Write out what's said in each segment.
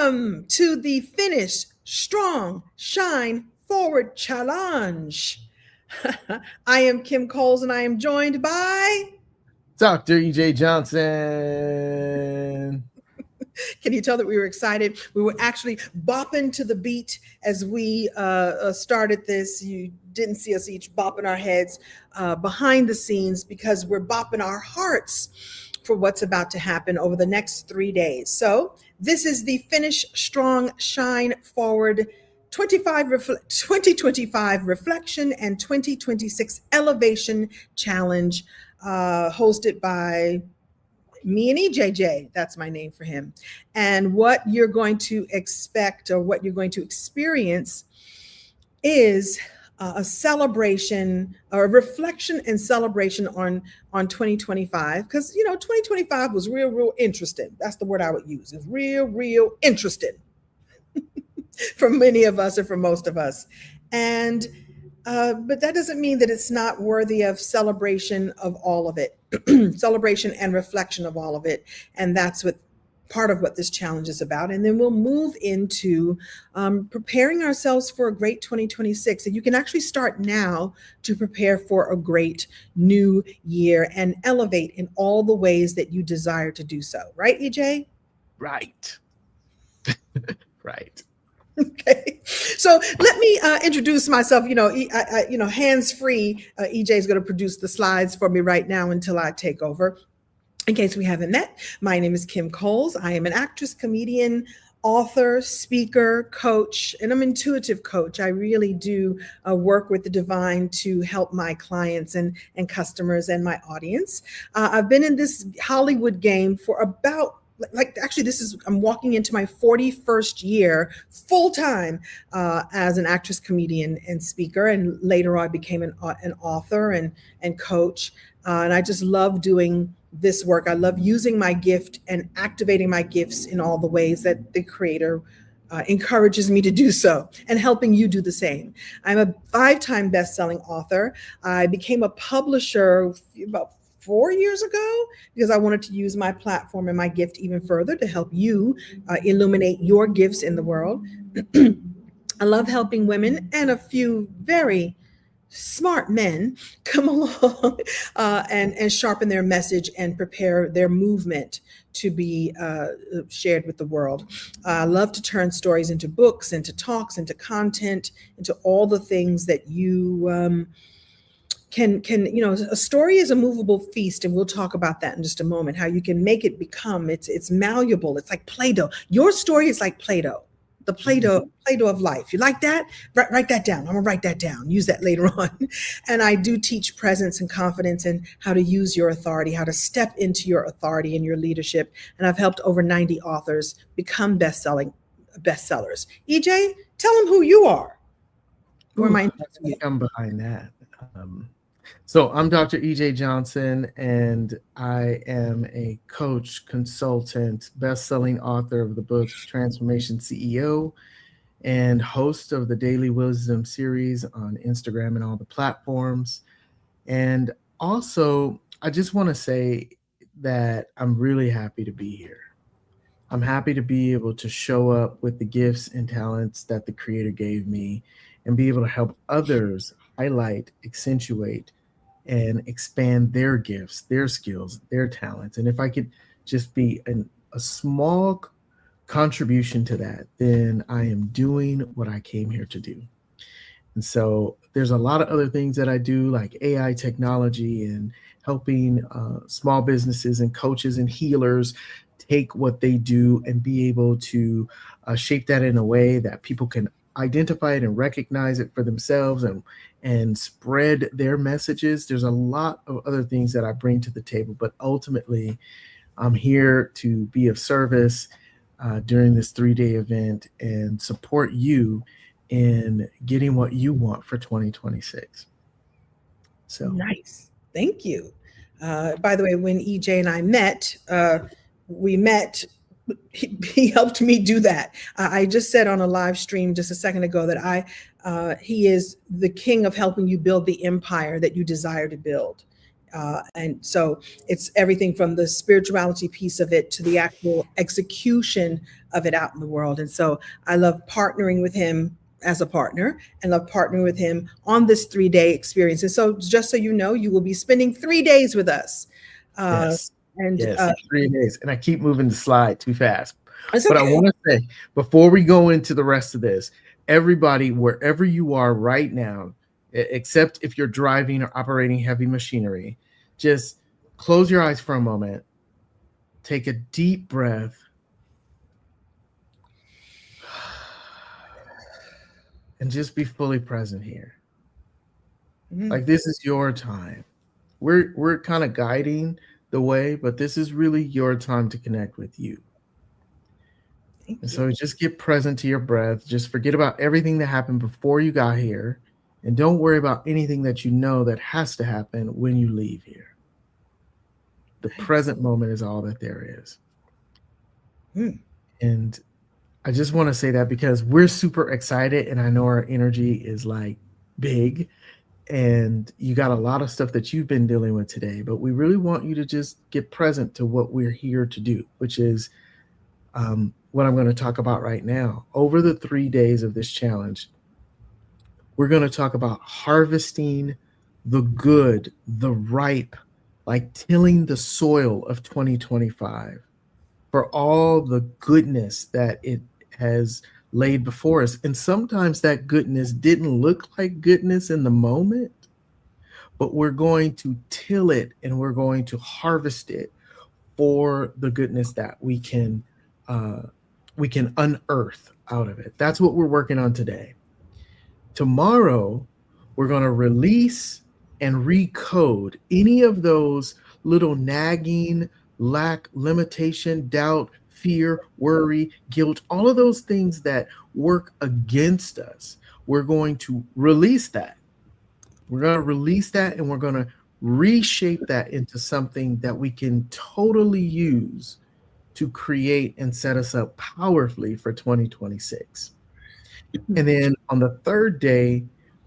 Welcome to the Finish Strong, Shine Forward Challenge. I am Kim Coles and I am joined by Dr. EJ Johnson. Can you tell that we were excited? We were actually bopping to the beat as we started this. You didn't see us each bopping our heads behind the scenes because we're bopping our hearts for what's about to happen over the next 3 days. So this is the Finish Strong, Shine Forward 2025 Reflection and 2026 Elevation Challenge, hosted by me and EJJ, that's my name for him. And what you're going to expect or what you're going to experience is a celebration or a reflection and celebration on 2025, because 2025 was real interesting. That's the word I would use, is real interesting for many of us or for most of us. And but that doesn't mean that it's not worthy of celebration of all of it, celebration and reflection of all of it. And that's what part of what this challenge is about. And then we'll move into preparing ourselves for a great 2026. And you can actually start now to prepare for a great new year and elevate in all the ways that you desire to do so. Right, EJ? Right. Right. Okay, so let me introduce myself. Hands-free. EJ is going to produce the slides for me right now until I take over. In case we haven't met, my name is Kim Coles. I am an actress, comedian, author, speaker, coach, and I'm an intuitive coach. I really do work with the divine to help my clients and customers and my audience. I've been in this Hollywood game for about I'm walking into my 41st year full time as an actress, comedian, and speaker. And later I became an author and coach. And I just love doing this work. I love using my gift and activating my gifts in all the ways that the Creator encourages me to do so, and helping you do the same. I'm a 5-time best-selling author. I became a publisher about 4 years ago because I wanted to use my platform and my gift even further to help you illuminate your gifts in the world. I love helping women and a few very smart men come along and sharpen their message and prepare their movement to be shared with the world. I love to turn stories into books, into talks, into content, into all the things that you can a story is a movable feast, and we'll talk about that in just a moment, how you can make it become, it's malleable. It's like Play-Doh. Your story is like Play-Doh, the Play-Doh of life. You like that? Write that down. I'm gonna write that down, use that later on. And I do teach presence and confidence and how to use your authority, how to step into your authority and your leadership. And I've helped over 90 authors become bestsellers. EJ, tell them who you are. Who am I? I'm behind that. So I'm Dr. EJ Johnson, and I am a coach, consultant, best-selling author of the book Transformation CEO, and host of the Daily Wisdom series on Instagram and all the platforms. And also, I just want to say that I'm really happy to be here. I'm happy to be able to show up with the gifts and talents that the Creator gave me and be able to help others highlight, accentuate, and expand their gifts, their skills, their talents. And if I could just be a small contribution to that, then I am doing what I came here to do. And so there's a lot of other things that I do, like AI technology and helping small businesses and coaches and healers take what they do and be able to shape that in a way that people can identify it and recognize it for themselves and spread their messages. There's a lot of other things that I bring to the table, but ultimately I'm here to be of service during this 3-day event and support you in getting what you want for 2026. So nice. Thank you. By the way, when EJ and I met, he helped me do that. I just said on a live stream just a second ago that he is the king of helping you build the empire that you desire to build. And so it's everything from the spirituality piece of it to the actual execution of it out in the world. And so I love partnering with him as a partner and love partnering with him on this 3-day experience. And so just so you know, you will be spending 3 days with us. Yes. And Yes, 3 days. And I keep moving the slide too fast. it's But okay. I want to say, before we go into the rest of this, everybody, wherever you are right now, except if you're driving or operating heavy machinery, just close your eyes for a moment, take a deep breath, and just be fully present here. Like, this is your time. We're kind of guiding the way, but this is really your time to connect with you. And so just get present to your breath. Just forget about everything that happened before you got here. And don't worry about anything that you know that has to happen when you leave here. The present moment is all that there is. And I just want to say that because we're super excited and I know our energy is like big and you got a lot of stuff that you've been dealing with today, but we really want you to just get present to what we're here to do, which is what I'm going to talk about right now. Over the 3 days of this challenge, we're going to talk about harvesting the good, the ripe, like tilling the soil of 2025 for all the goodness that it has laid before us. And sometimes that goodness didn't look like goodness in the moment, but we're going to till it and we're going to harvest it for the goodness that we can unearth out of it. That's what we're working on today. Tomorrow, we're going to release and recode any of those little nagging, lack, limitation, doubt, fear, worry, guilt, all of those things that work against us. We're going to release that. We're going to release that and we're going to reshape that into something that we can totally use to create and set us up powerfully for 2026. And then on the third day,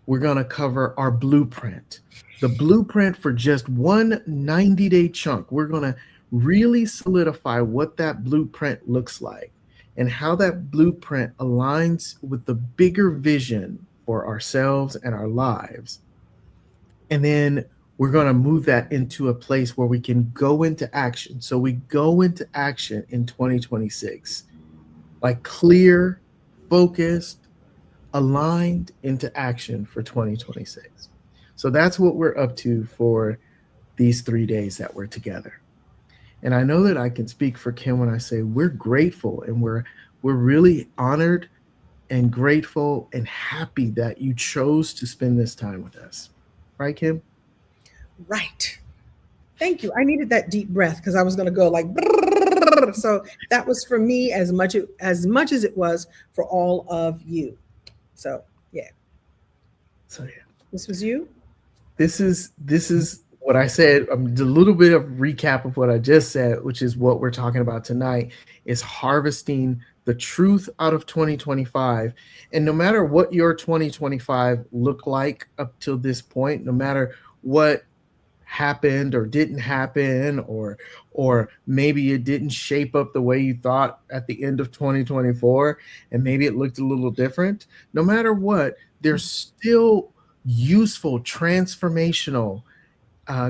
we're going to cover our blueprint, the blueprint for just one 90-day chunk. We're going to really solidify what that blueprint looks like and how that blueprint aligns with the bigger vision for ourselves and our lives. And then we're going to move that into a place where we can go into action. So we go into action in 2026, like clear, focused, aligned into action for 2026. So that's what we're up to for these 3 days that we're together. And I know that I can speak for Kim when I say we're grateful and we're really honored and grateful and happy that you chose to spend this time with us. Right, Kim? Right. Thank you. I needed that deep breath because I was going to go like, brrr. So that was for me as much as it was for all of you. So yeah. This was you. This is what I said. A little bit of recap of what I just said, which is what we're talking about tonight, is harvesting the truth out of 2025. And no matter what your 2025 looked like up till this point, no matter what happened or didn't happen, or maybe it didn't shape up the way you thought at the end of 2024, and maybe it looked a little different, no matter what, there's still useful transformational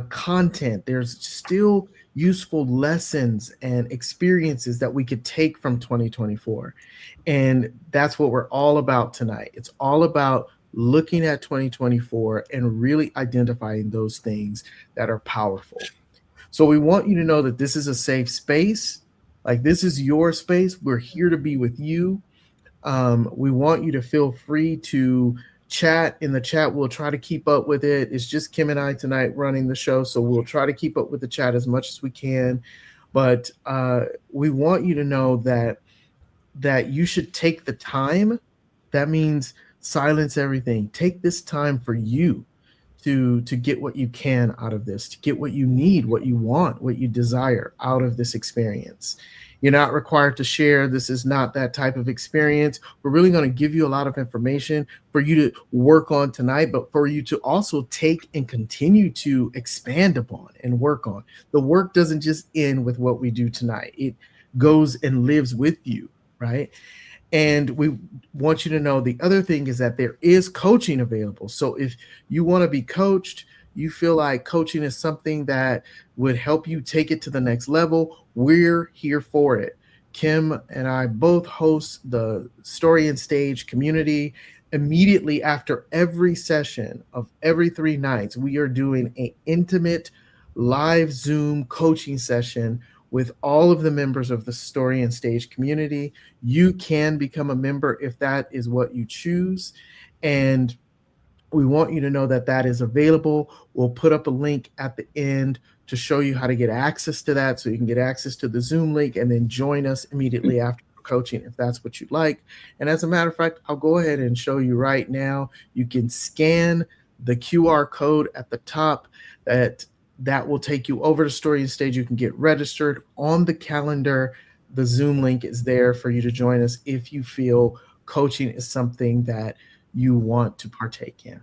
content. There's still useful lessons and experiences that we could take from 2024. And that's what we're all about tonight. It's all about looking at 2024 and really identifying those things that are powerful. So we want you to know that this is a safe space. Like, this is your space. We're here to be with you. We want you to feel free to chat in the chat. We'll try to keep up with it. It's just Kim and I tonight running the show, so we'll try to keep up with the chat as much as we can. But we want you to know that you should take the time. That means silence everything. Take this time for you to get what you can out of this, to get what you need, what you want, what you desire out of this experience. You're not required to share. This is not that type of experience. We're really going to give you a lot of information for you to work on tonight, but for you to also take and continue to expand upon and work on. The work doesn't just end with what we do tonight. It goes and lives with you, right? And we want you to know the other thing is that there is coaching available. So if you want to be coached, you feel like coaching is something that would help you take it to the next level, we're here for it. Kim and I both host the Story and Stage community. Immediately after every session of every 3 nights, we are doing an intimate live Zoom coaching session with all of the members of the Story and Stage community. You can become a member if that is what you choose. And we want you to know that that is available. We'll put up a link at the end to show you how to get access to that, so you can get access to the Zoom link and then join us immediately after coaching if that's what you'd like. And as a matter of fact, I'll go ahead and show you right now. You can scan the QR code at the top that will take you over to Story and Stage. You can get registered on the calendar. The Zoom link is there for you to join us if you feel coaching is something that you want to partake in.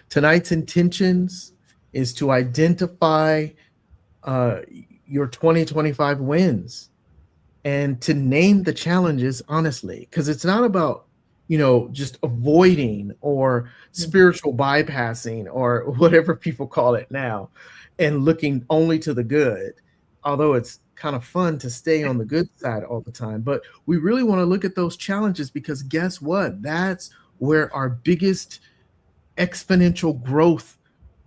Tonight's intentions is to identify your 2025 wins and to name the challenges honestly, because it's not about just avoiding or spiritual bypassing or whatever people call it now and looking only to the good, although it's kind of fun to stay on the good side all the time. But we really want to look at those challenges, because guess what? That's where our biggest exponential growth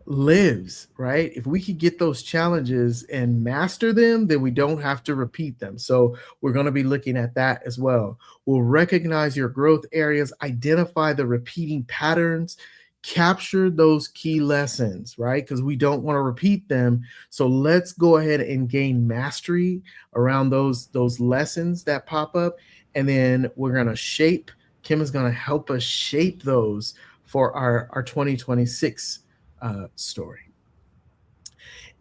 lives, right? If we could get those challenges and master them, then we don't have to repeat them. So we're going to be looking at that as well. We'll recognize your growth areas, identify the repeating patterns, capture those key lessons, right? Because we don't want to repeat them. So let's go ahead and gain mastery around those lessons that pop up. And then we're going to shape, Kim is going to help us shape those for our 2026 story.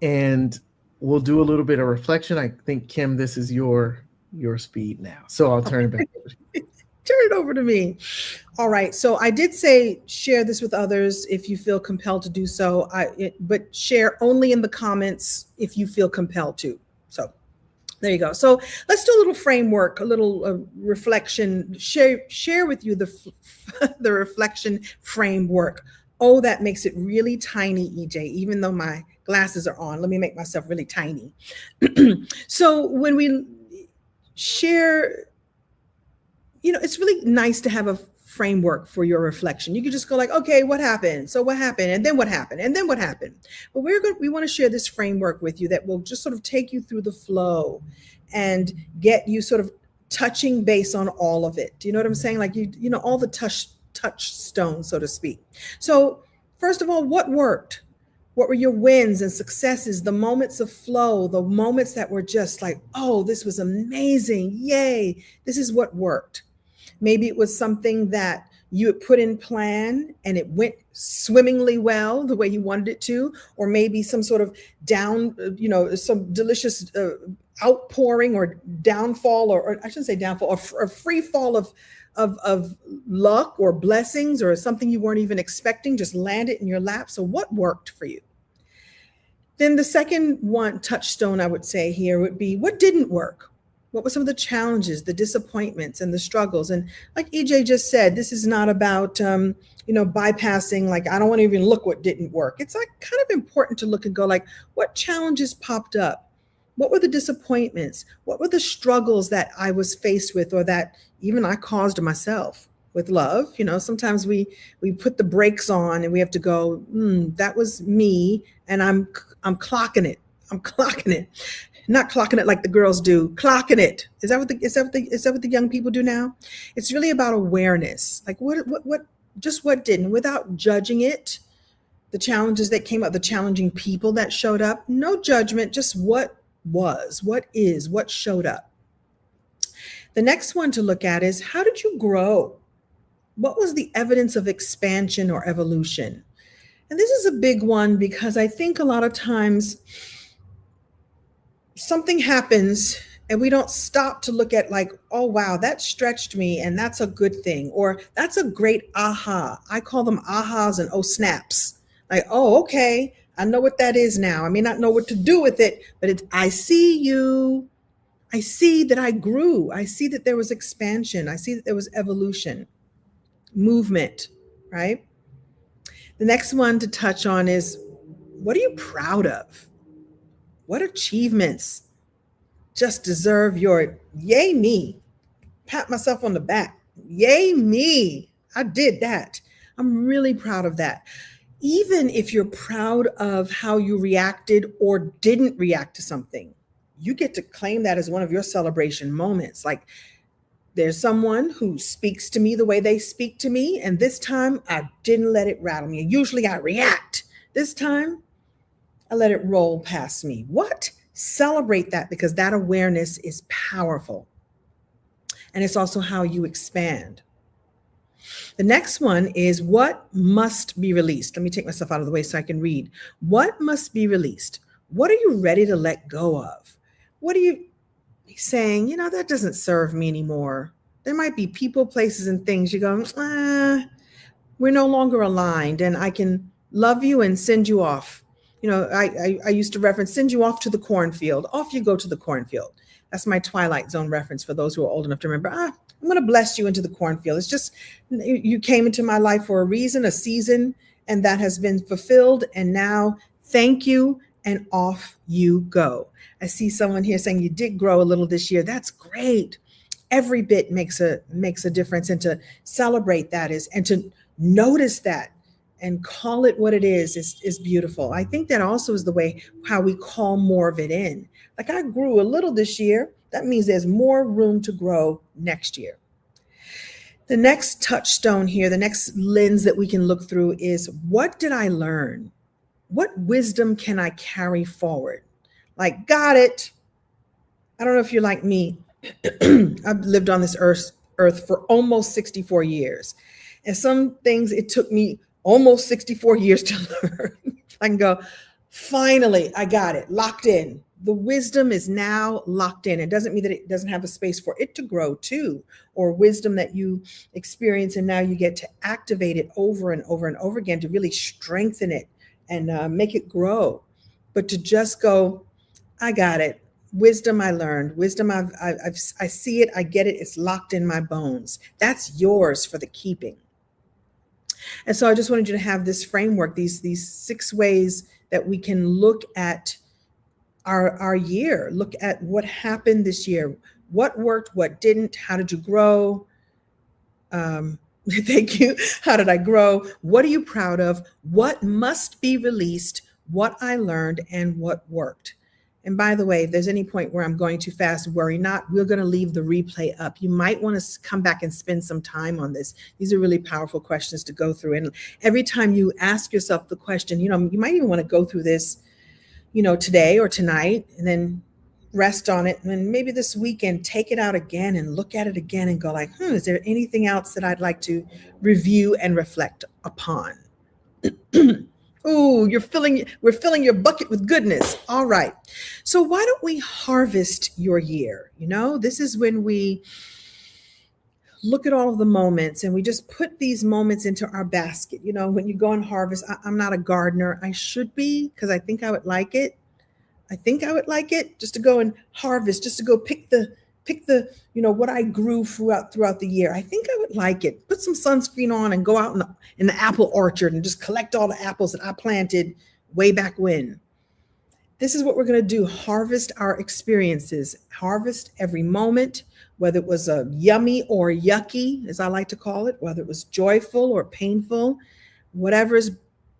And we'll do a little bit of reflection. I think, Kim, this is your speed now. So I'll turn it back over to you. Turn it over to me. All right. So I did say share this with others if you feel compelled to do so. But share only in the comments if you feel compelled to. So there you go. So let's do a little framework, a little reflection. Share with you the reflection framework. Oh, that makes it really tiny, EJ, even though my glasses are on. Let me make myself really tiny. So when we share, it's really nice to have a framework for your reflection. You can just go like, okay, what happened? So what happened? And then what happened? And then what happened? But we want to share this framework with you that will just sort of take you through the flow and get you sort of touching base on all of it. Do you know what I'm saying? Like, all the touchstones, so to speak. So first of all, what worked? What were your wins and successes, the moments of flow, the moments that were just like, oh, this was amazing. Yay. This is what worked. Maybe it was something that you had put in plan and it went swimmingly well the way you wanted it to, or maybe some sort of some delicious outpouring or downfall, or I shouldn't say downfall, or free fall of luck or blessings, or something you weren't even expecting just landed in your lap. So what worked for you? Then the second touchstone I would say here would be what didn't work. What were some of the challenges, the disappointments, and the struggles? And like EJ just said, this is not about bypassing, like, I don't want to even look what didn't work. It's like kind of important to look and go like, what challenges popped up? What were the disappointments? What were the struggles that I was faced with, or that even I caused myself with love? Sometimes we put the brakes on and we have to go, that was me, and I'm clocking it. I'm clocking it. Not clocking it like the girls do, clocking it. Is that what the young people do now? It's really about awareness. Like what didn't, without judging it, the challenges that came up, the challenging people that showed up, no judgment, just what was, what is, what showed up. The next one to look at is, how did you grow? What was the evidence of expansion or evolution? And this is a big one, because I think a lot of times something happens And we don't stop to look at like, oh, wow, that stretched me and that's a good thing. Or that's a great aha. I call them ahas and oh snaps. Like, oh, okay, I know what that is now. I may not know what to do with it, but I see you. I see that I grew. I see that there was expansion. I see that there was evolution, movement, right? The next one to touch on is, what are you proud of? What achievements just deserve your yay me? Pat myself on the back. Yay me. I did that. I'm really proud of that. Even if you're proud of how you reacted or didn't react to something, you get to claim that as one of your celebration moments. Like, there's someone who speaks to me the way they speak to me, and this time I didn't let it rattle me. Usually I react. This time I let it roll past me. What? Celebrate that, because that awareness is powerful. And it's also how you expand. The next one is, what must be released? Let me take myself out of the way so I can read. What must be released? What are you ready to let go of? What are you saying, that doesn't serve me anymore? There might be people, places, and things you go, we're no longer aligned, and I can love you and send you off. I used to reference, send you off to the cornfield. Off you go to the cornfield. That's my Twilight Zone reference for those who are old enough to remember. I'm going to bless you into the cornfield. It's just, you came into my life for a reason, a season, and that has been fulfilled. And now, thank you, and off you go. I see someone here saying you did grow a little this year. That's great. Every bit makes a difference, and to celebrate that and to notice that and call it what it is beautiful. I think that also is the way how we call more of it in. Like, I grew a little this year. That means there's more room to grow next year. The next touchstone here, the next lens that we can look through is, what did I learn? What wisdom can I carry forward? Like, got it. I don't know if you're like me. I've lived on this earth for almost 64 years. And some things it took me almost 64 years to learn. I can go, finally, I got it, locked in. The wisdom is now locked in. It doesn't mean that it doesn't have a space for it to grow too, or wisdom that you experience and now you get to activate it over and over and over again to really strengthen it and make it grow. But to just go, I got it. Wisdom I learned. Wisdom I see it. I get it. It's locked in my bones. That's yours for the keeping. And so I just wanted you to have this framework, these 6 ways that we can look at our year, look at what happened this year, what worked, what didn't, how did you grow? Thank you. How did I grow? What are you proud of? What must be released? What I learned and what worked. And by the way, if there's any point where I'm going too fast, worry not. We're going to leave the replay up. You might want to come back and spend some time on this. These are really powerful questions to go through. And every time you ask yourself the question, you might even want to go through this, today or tonight, and then rest on it. And then maybe this weekend, take it out again and look at it again and go like, is there anything else that I'd like to review and reflect upon? Ooh, we're filling your bucket with goodness. All right. So why don't we harvest your year? This is when we look at all of the moments and we just put these moments into our basket. When you go and harvest, I'm not a gardener. I should be, because I think I would like it. Just to go and harvest, just to go pick the what I grew throughout the year. I think I would like it. Put some sunscreen on and go out in the apple orchard and just collect all the apples that I planted way back when. This is what we're going to do. Harvest our experiences. Harvest every moment, whether it was a yummy or yucky, as I like to call it, whether it was joyful or painful, whatever is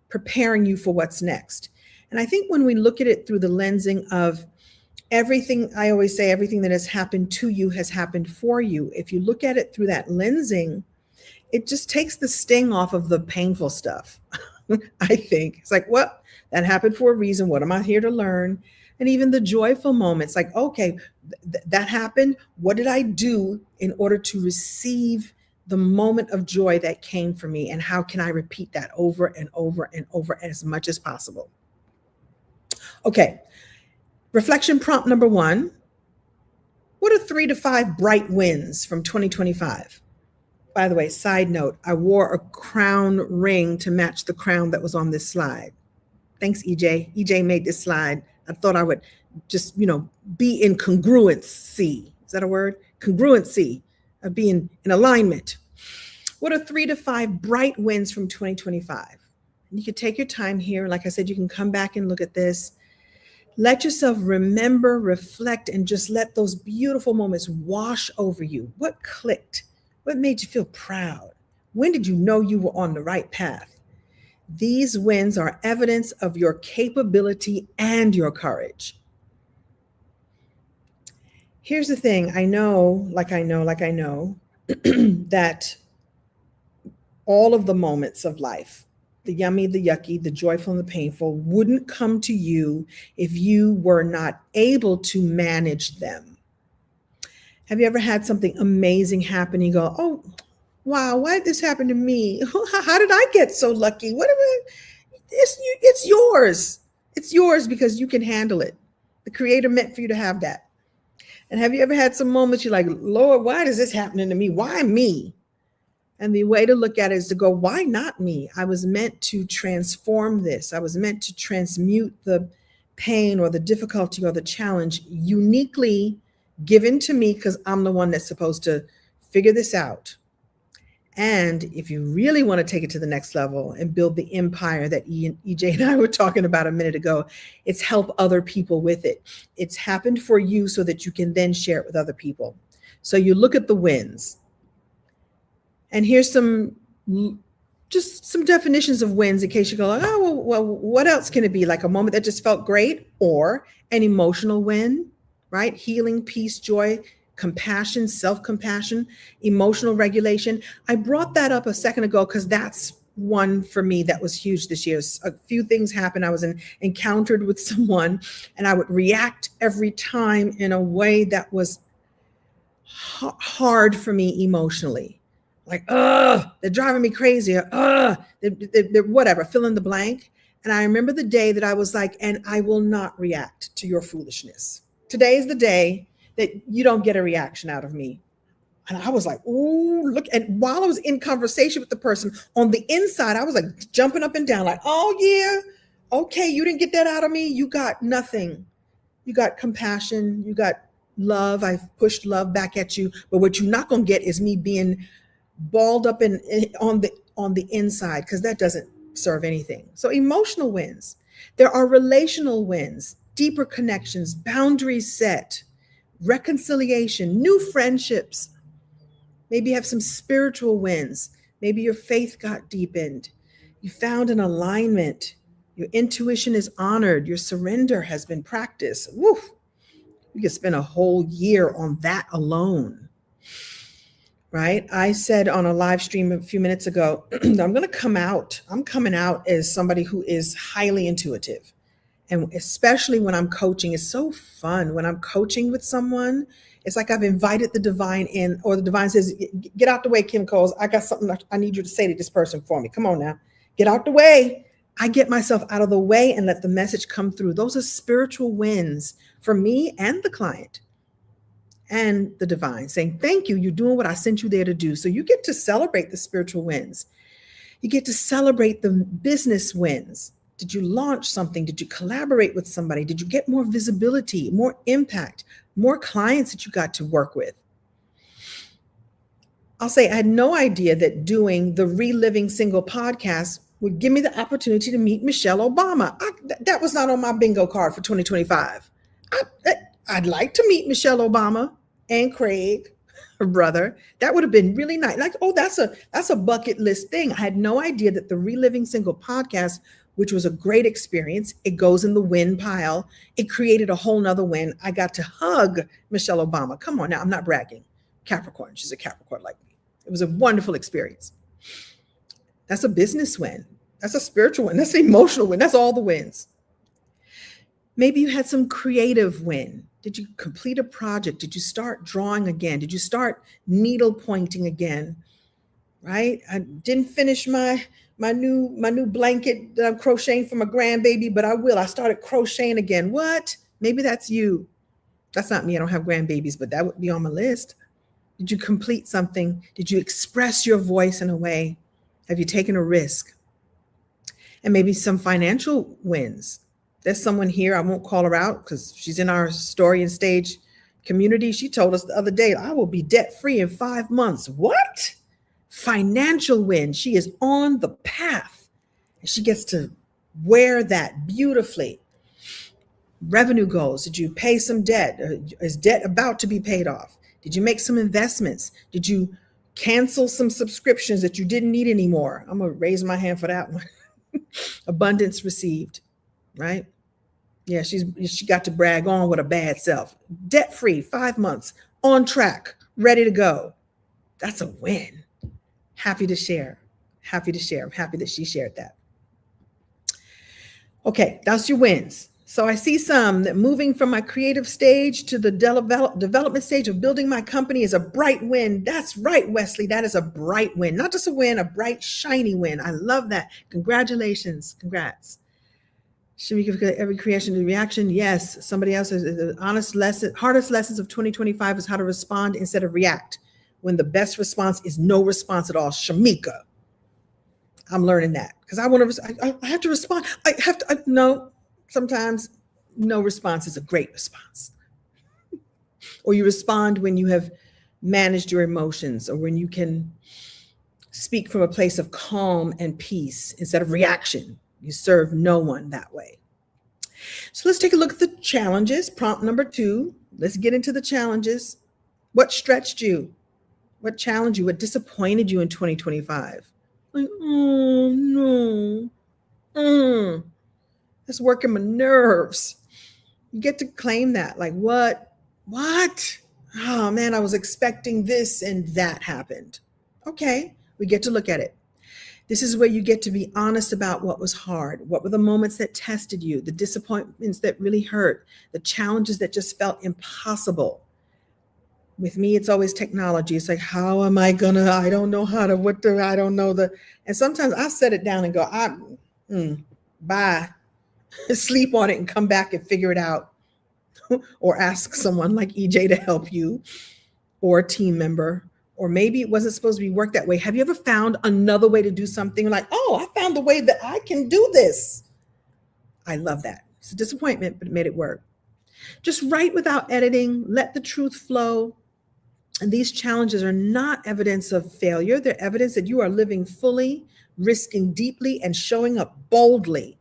preparing you for what's next. And I think when we look at it through the lensing of everything, I always say everything that has happened to you has happened for you. If you look at it through that lensing, it just takes the sting off of the painful stuff. I think it's like, well, that happened for a reason. What am I here to learn? And even the joyful moments, like, okay, that happened. What did I do in order to receive the moment of joy that came for me? And how can I repeat that over and over and over as much as possible? Okay. Reflection prompt number 1. What are 3 to 5 bright wins from 2025? By the way, side note, I wore a crown ring to match the crown that was on this slide. Thanks, EJ. EJ made this slide. I thought I would just, be in congruency. Is that a word? Congruency, of being in alignment. What are 3 to 5 bright wins from 2025? And you can take your time here. Like I said, you can come back and look at this. Let yourself remember, reflect, and just let those beautiful moments wash over you. What clicked? What made you feel proud? When did you know you were on the right path? These wins are evidence of your capability and your courage. Here's the thing. I know that all of the moments of life, the yummy, the yucky, the joyful, and the painful, wouldn't come to you if you were not able to manage them. Have you ever had something amazing happen? You go, oh, wow, why did this happen to me? How did I get so lucky? It's yours. It's yours because you can handle it. The Creator meant for you to have that. And have you ever had some moments you're like, Lord, why is this happening to me? Why me? And the way to look at it is to go, why not me? I was meant to transform this. I was meant to transmute the pain or the difficulty or the challenge uniquely given to me because I'm the one that's supposed to figure this out. And if you really want to take it to the next level and build the empire that EJ and I were talking about a minute ago, it's help other people with it. It's happened for you so that you can then share it with other people. So you look at the wins. And here's some definitions of wins in case you go, oh, well, what else can it be? Like a moment that just felt great, or an emotional win, right? Healing, peace, joy, compassion, self-compassion, emotional regulation. I brought that up a second ago because that's one for me that was huge this year. A few things happened. I was encountered with someone and I would react every time in a way that was hard for me emotionally. Like, they're driving me crazy. They're whatever, fill in the blank. And I remember the day that I was like, and I will not react to your foolishness. Today is the day that you don't get a reaction out of me. And I was like, ooh, look. And while I was in conversation with the person on the inside, I was like jumping up and down like, oh yeah, okay, you didn't get that out of me. You got nothing. You got compassion. You got love. I've pushed love back at you. But what you're not going to get is me being balled up on the inside, because that doesn't serve anything. So emotional wins. There are relational wins, deeper connections, boundaries set, reconciliation, new friendships. Maybe you have some spiritual wins. Maybe your faith got deepened. You found an alignment. Your intuition is honored. Your surrender has been practiced. Woo! You could spend a whole year on that alone. Right? I said on a live stream a few minutes ago, I'm coming out as somebody who is highly intuitive. And especially when I'm coaching, it's so fun. When I'm coaching with someone, it's like I've invited the divine in, or the divine says, get out the way, Kim Coles. I got something I need you to say to this person for me. Come on now, get out the way. I get myself out of the way and let the message come through. Those are spiritual wins for me and the client. And the divine saying, thank you, you're doing what I sent you there to do. So you get to celebrate the spiritual wins. You get to celebrate the business wins. Did you launch something? Did you collaborate with somebody? Did you get more visibility, more impact, more clients that you got to work with? I'll say I had no idea that doing the Reliving Single podcast would give me the opportunity to meet Michelle Obama. That was not on my bingo card for 2025. I'd like to meet Michelle Obama and Craig, her brother. That would have been really nice. Like, oh, that's a bucket list thing. I had no idea that the Reliving Single podcast, which was a great experience, it goes in the win pile. It created a whole nother win. I got to hug Michelle Obama. Come on now, I'm not bragging. Capricorn, she's a Capricorn like me. It was a wonderful experience. That's a business win. That's a spiritual win. That's an emotional win. That's all the wins. Maybe you had some creative win. Did you complete a project? Did you start drawing again? Did you start needle pointing again? Right? I didn't finish my new blanket that I'm crocheting for my grandbaby, but I will. I started crocheting again. What? Maybe that's you. That's not me. I don't have grandbabies, but that would be on my list. Did you complete something? Did you express your voice in a way? Have you taken a risk? And maybe some financial wins. There's someone here, I won't call her out because she's in our story and stage community. She told us the other day, I will be debt free in 5 months. What? Financial win. She is on the path. And she gets to wear that beautifully. Revenue goals. Did you pay some debt? Is debt about to be paid off? Did you make some investments? Did you cancel some subscriptions that you didn't need anymore? I'm going to raise my hand for that one. Abundance received, right? Yeah, she got to brag on with a bad self. Debt free, 5 months, on track, ready to go. That's a win. Happy to share. Happy to share. I'm happy that she shared that. Okay, that's your wins. So I see some that moving from my creative stage to the development stage of building my company is a bright win. That's right, Wesley. That is a bright win. Not just a win, a bright, shiny win. I love that. Congratulations. Congrats. Should we give every creation a reaction? Yes. Somebody else says the hardest lessons of 2025 is how to respond instead of react when the best response is no response at all. Shamika. I'm learning that because I have to respond. No. Sometimes no response is a great response. Or you respond when you have managed your emotions or when you can speak from a place of calm and peace instead of reaction. You serve no one that way. So let's take a look at the challenges. Prompt number 2. Let's get into the challenges. What stretched you? What challenged you? What disappointed you in 2025? Like, oh no. It's working my nerves. You get to claim that. Like, what? Oh man, I was expecting this and that happened. Okay, we get to look at it. This is where you get to be honest about what was hard. What were the moments that tested you? The disappointments that really hurt? The challenges that just felt impossible? With me, it's always technology. It's like, how am I gonna, I don't know how to, I don't know and sometimes I set it down and go, bye. Sleep on it and come back and figure it out. Or ask someone like EJ to help you or a team member. Or maybe it wasn't supposed to be worked that way. Have you ever found another way to do something like, oh, I found the way that I can do this? I love that. It's a disappointment, but it made it work. Just write without editing. Let the truth flow. And these challenges are not evidence of failure. They're evidence that you are living fully, risking deeply, and showing up boldly.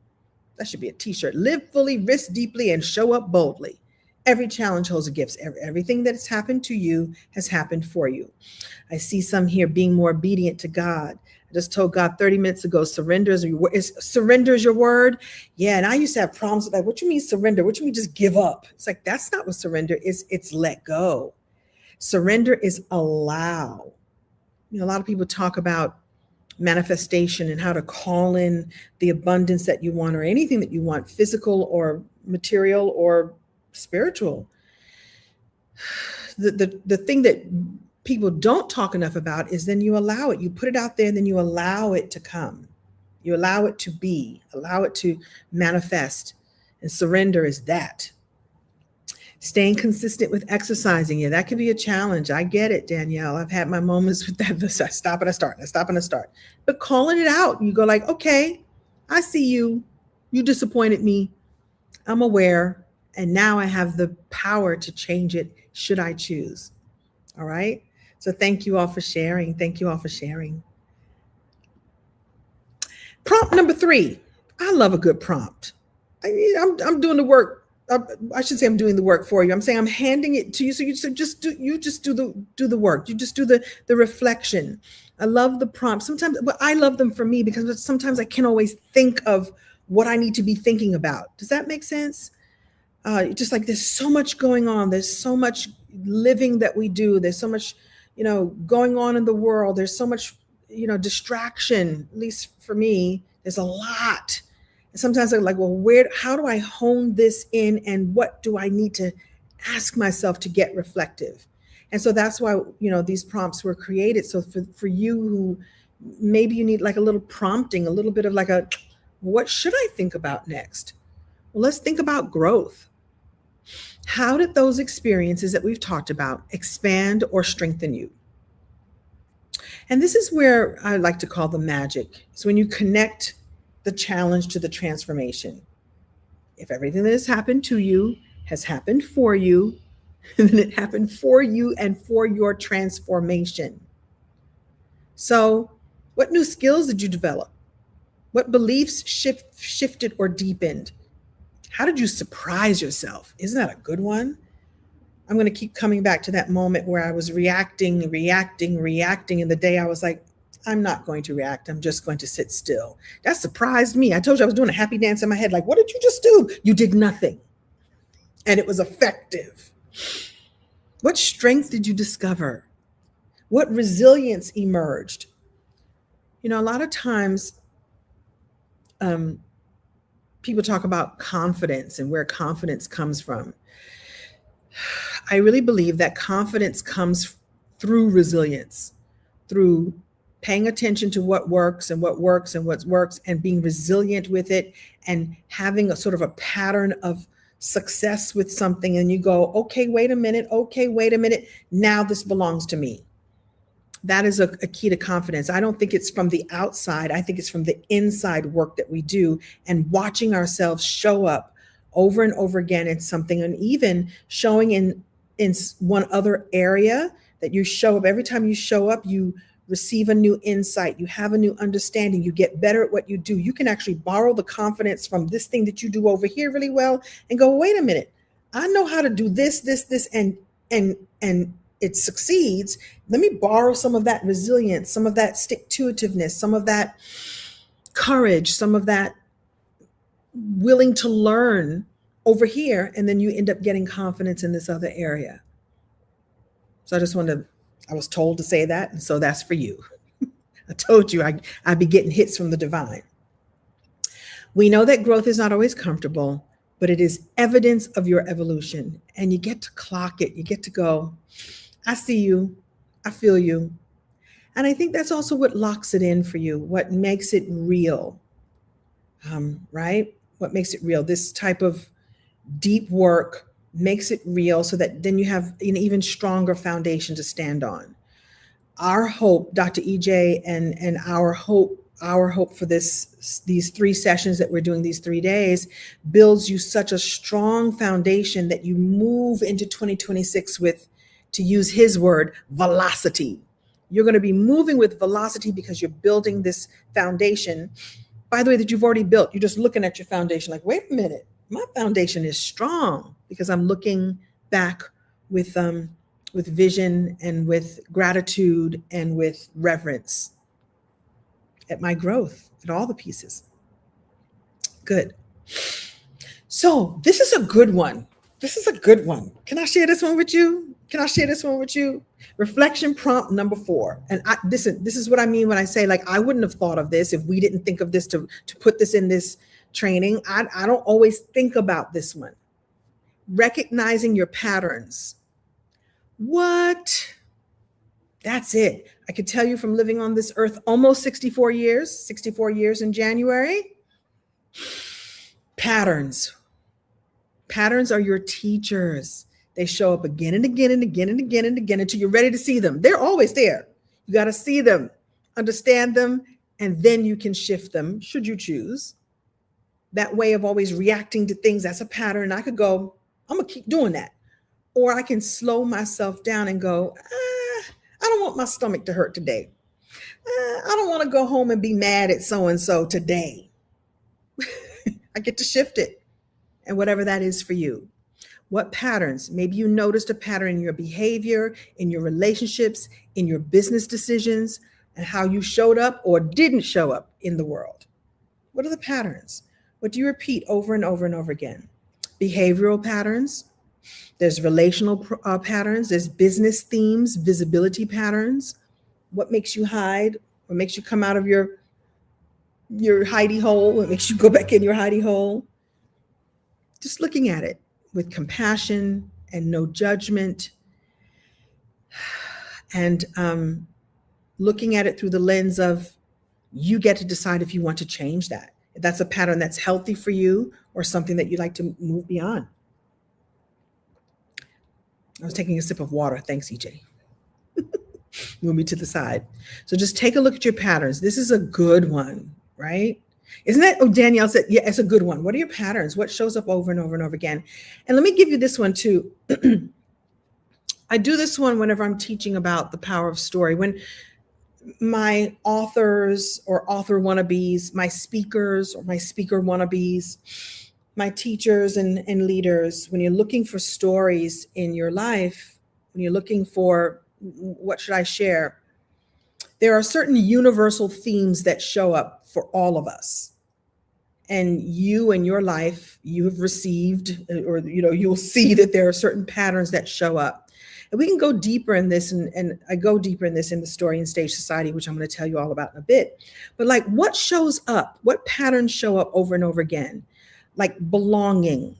That should be a t-shirt. Live fully, risk deeply, and show up boldly. Every challenge holds a gift. Everything that has happened to you has happened for you. I see some here being more obedient to God. I just told God 30 minutes ago, surrender is your word. Yeah, and I used to have problems with that. What you mean surrender? What you mean just give up? It's like, that's not what surrender is. It's let go. Surrender is allow. A lot of people talk about manifestation and how to call in the abundance that you want or anything that you want, physical or material or spiritual. The thing that people don't talk enough about is then you allow it. You put it out there and then you allow it to come. You allow it to be, allow it to manifest. And surrender is that. Staying consistent with exercising. Yeah, that can be a challenge. I get it, Danielle. I've had my moments with that. I stop and I start. I stop and I start. But calling it out, you go like, okay, I see you. You disappointed me. I'm aware. And now I have the power to change it should I choose. All right. So thank you all for sharing. Thank you all for sharing. Prompt number 3. I love a good prompt. I'm doing the work. I should say I'm doing the work for you. I'm saying I'm handing it to you. So you just do the work. You just do the reflection. I love the prompt. Sometimes, but I love them for me because sometimes I can't always think of what I need to be thinking about. Does that make sense? Just like there's so much going on. There's so much living that we do. There's so much, going on in the world. There's so much, distraction, at least for me, there's a lot. And sometimes I'm like, well, how do I hone this in and what do I need to ask myself to get reflective? And so that's why, these prompts were created. So for you who maybe you need like a little prompting, a little bit of like what should I think about next? Well, let's think about growth. How did those experiences that we've talked about expand or strengthen you? And this is where I like to call the magic. So when you connect the challenge to the transformation, if everything that has happened to you has happened for you, then it happened for you and for your transformation. So, what new skills did you develop? What beliefs shifted or deepened? How did you surprise yourself? Isn't that a good one? I'm going to keep coming back to that moment where I was reacting. And the day I was like, I'm not going to react. I'm just going to sit still. That surprised me. I told you I was doing a happy dance in my head. Like, what did you just do? You did nothing. And it was effective. What strength did you discover? What resilience emerged? You know, a lot of times people talk about confidence and where confidence comes from. I really believe that confidence comes through resilience, through paying attention to what works and what works and being resilient with it and having a sort of a pattern of success with something. And you go, okay, wait a minute. Now this belongs to me. That is a key to confidence. I don't think it's from the outside. I think it's from the inside work that we do and watching ourselves show up over and over again in something, and even showing in one other area that you show up. Every time you show up, you receive a new insight. You have a new understanding. You get better at what you do. You can actually borrow the confidence from this thing that you do over here really well and go, wait a minute, I know how to do this, and it succeeds. Let me borrow some of that resilience, some of that stick-to-itiveness, some of that courage, some of that willing to learn over here. And then you end up getting confidence in this other area. So I was told to say that. And so that's for you. I told you I'd be getting hits from the divine. We know that growth is not always comfortable, but it is evidence of your evolution. And you get to clock it. You get to go, I see you, I feel you. And I think that's also what locks it in for you, what makes it real, right? What makes it real? This type of deep work makes it real so that then you have an even stronger foundation to stand on. Our hope, Dr. EJ, and our hope for these 3 sessions that we're doing these 3 days builds you such a strong foundation that you move into 2026 with, to use his word, velocity. You're going to be moving with velocity because you're building this foundation, by the way, that you've already built. You're just looking at your foundation like, wait a minute, my foundation is strong because I'm looking back with vision and with gratitude and with reverence at my growth, at all the pieces. Good. So this is a good one. Can I share this one with you? Reflection prompt number 4. And this is what I mean when I say, like, I wouldn't have thought of this if we didn't think of this to put this in this training. I don't always think about this one. Recognizing your patterns. What? That's it. I could tell you from living on this earth almost 64 years in January. Patterns. Patterns are your teachers. They show up again and again and again and again and again until you're ready to see them. They're always there. You got to see them, understand them, and then you can shift them should you choose. That way of always reacting to things, that's a pattern. I could go, I'm going to keep doing that. Or I can slow myself down and go, I don't want my stomach to hurt today. I don't want to go home and be mad at so-and-so today. I get to shift it. And whatever that is for you. What patterns? Maybe you noticed a pattern in your behavior, in your relationships, in your business decisions, and how you showed up or didn't show up in the world. What are the patterns? What do you repeat over and over and over again? Behavioral patterns. There's relational patterns. There's business themes, visibility patterns. What makes you hide? What makes you come out of your hidey hole? What makes you go back in your hidey hole? Just looking at it with compassion and no judgment, and looking at it through the lens of you get to decide if you want to change that. If that's a pattern that's healthy for you or something that you'd like to move beyond. I was taking a sip of water. Thanks, EJ. Move me to the side. So just take a look at your patterns. This is a good one, right? Isn't that? Oh, Danielle said, yeah, it's a good one. What are your patterns? What shows up over and over and over again? And let me give you this one too. I do this one whenever I'm teaching about the power of story. When my authors or author wannabes, my speakers or my speaker wannabes, my teachers and leaders, when you're looking for stories in your life, when you're looking for what should I share, there are certain universal themes that show up for all of us. And you in your life, you have received, or you'll see that there are certain patterns that show up. And we can go deeper in this, and I go deeper in this in the Story and Stage Society, which I'm going to tell you all about in a bit. But like, what shows up? What patterns show up over and over again? Like belonging,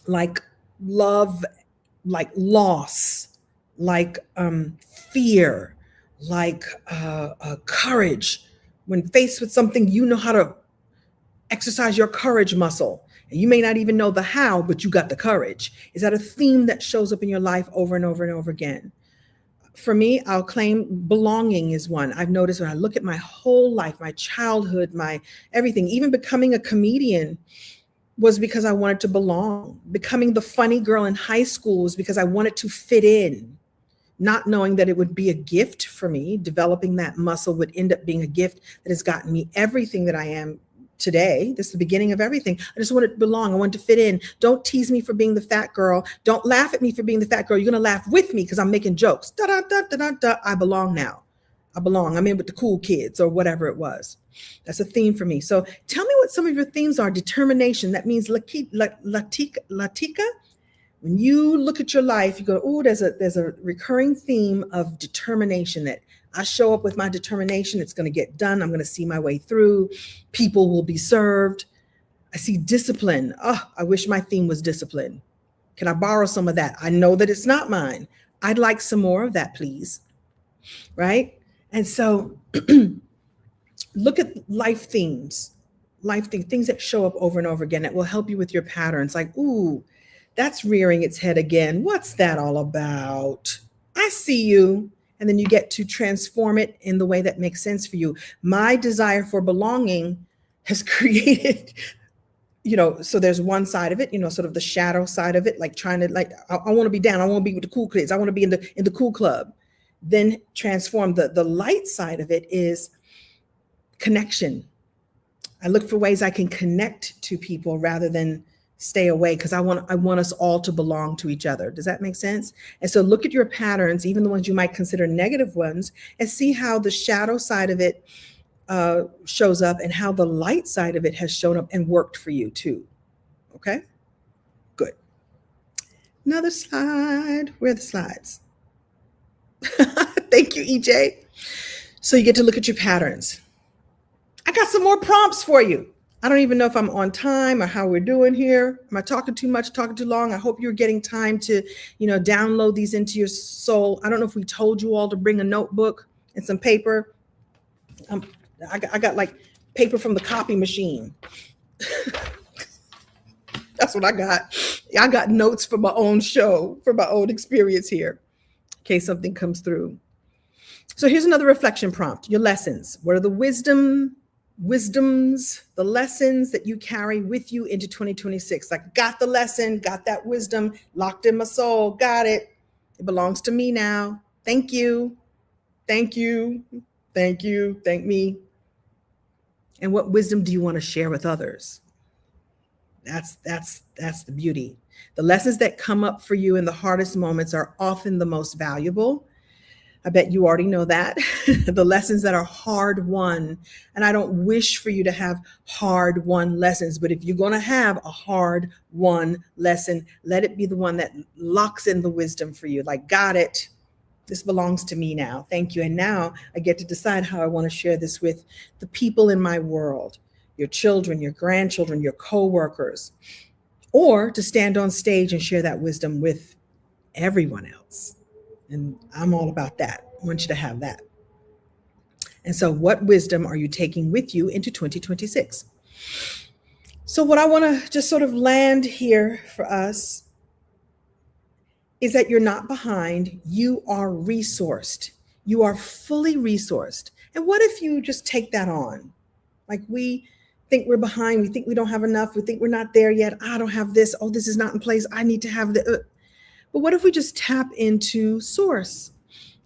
like love, like loss, like fear, like courage. When faced with something, you know how to exercise your courage muscle. And you may not even know the how, but you got the courage. Is that a theme that shows up in your life over and over and over again? For me, I'll claim belonging is one. I've noticed when I look at my whole life, my childhood, my everything, even becoming a comedian was because I wanted to belong. Becoming the funny girl in high school was because I wanted to fit in, not knowing that it would be a gift for me. Developing that muscle would end up being a gift that has gotten me everything that I am today. This is the beginning of everything. I just wanted to belong. I wanted to fit in. Don't tease me for being the fat girl. Don't laugh at me for being the fat girl. You're going to laugh with me because I'm making jokes. Da, da, da, da, da, da. I belong now. I belong. I'm in with the cool kids or whatever it was. That's a theme for me. So tell me what some of your themes are. Determination. That means latika. When you look at your life, you go, oh, there's a recurring theme of determination, that I show up with my determination. It's going to get done. I'm going to see my way through. People will be served. I see discipline. Oh, I wish my theme was discipline. Can I borrow some of that? I know that it's not mine. I'd like some more of that, please. Right? And so look at life themes, things that show up over and over again that will help you with your patterns. Like, ooh, that's rearing its head again. What's that all about? I see you. And then you get to transform it in the way that makes sense for you. My desire for belonging has created, so there's one side of it, sort of the shadow side of it, like trying to, like, I want to be down. I want to be with the cool kids. I want to be in the cool club. Then transform the light side of it is connection. I look for ways I can connect to people rather than stay away, because I want us all to belong to each other. Does that make sense? And so look at your patterns, even the ones you might consider negative ones, and see how the shadow side of it shows up and how the light side of it has shown up and worked for you too. Okay, good. Another slide. Where are the slides? Thank you, EJ. So you get to look at your patterns. I got some more prompts for you. I don't even know if I'm on time or how we're doing here. Am I talking too much, talking too long? I hope you're getting time to, download these into your soul. I don't know if we told you all to bring a notebook and some paper. I got like paper from the copy machine. That's what I got. I got notes for my own show, for my own experience here, in case something comes through. So here's another reflection prompt. Your lessons. What are the wisdoms, the lessons that you carry with you into 2026? Like, got the lesson, got that wisdom locked in my soul. Got it. It belongs to me now. Thank you. Thank you. Thank you. Thank me. And what wisdom do you want to share with others? That's the beauty. The lessons that come up for you in the hardest moments are often the most valuable. I bet you already know that. The lessons that are hard won. And I don't wish for you to have hard won lessons, but if you're going to have a hard won lesson, let it be the one that locks in the wisdom for you. Like, got it. This belongs to me now. Thank you. And now I get to decide how I want to share this with the people in my world, your children, your grandchildren, your coworkers, or to stand on stage and share that wisdom with everyone else. And I'm all about that. I want you to have that. And so what wisdom are you taking with you into 2026? So what I want to just sort of land here for us is that you're not behind, you are resourced. You are fully resourced. And what if you just take that on? Like, we think we're behind, we think we don't have enough, we think we're not there yet. I don't have this. Oh, this is not in place. I need to have the. But what if we just tap into source?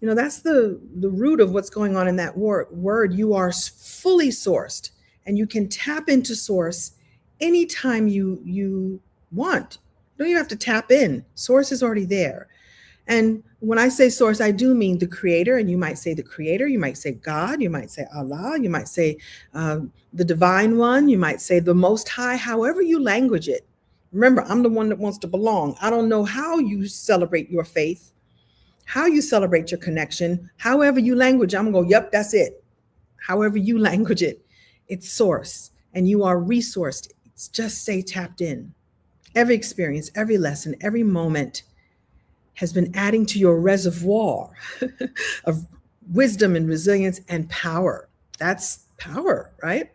You know, that's the root of what's going on in that word. You are fully sourced, and you can tap into source anytime you want. You don't even have to tap in. Source is already there. And when I say source, I do mean the creator. And you might say the creator, you might say God, you might say Allah, you might say the divine one, you might say the most high, however you language it. Remember, I'm the one that wants to belong. I don't know how you celebrate your faith, how you celebrate your connection. However you language, I'm going to go, yep, that's it. However you language it, it's source, and you are resourced. It's just say tapped in. Every experience, every lesson, every moment has been adding to your reservoir of wisdom and resilience and power. That's power, right?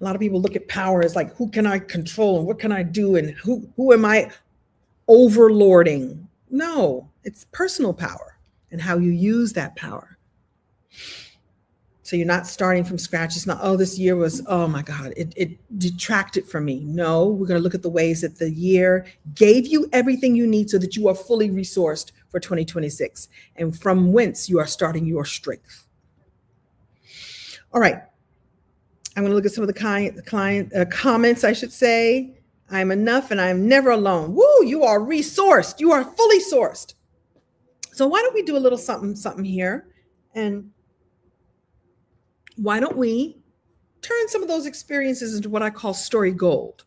A lot of people look at power as like, who can I control and what can I do and who am I overlording? No, it's personal power and how you use that power. So you're not starting from scratch. It's not, oh, this year was, oh my God, it detracted from me. No, we're going to look at the ways that the year gave you everything you need so that you are fully resourced for 2026, and from whence you are starting your strength. All right. I'm going to look at some of the comments, I should say. I'm enough and I'm never alone. Woo, you are resourced. You are fully sourced. So why don't we do a little something here? And why don't we turn some of those experiences into what I call story gold?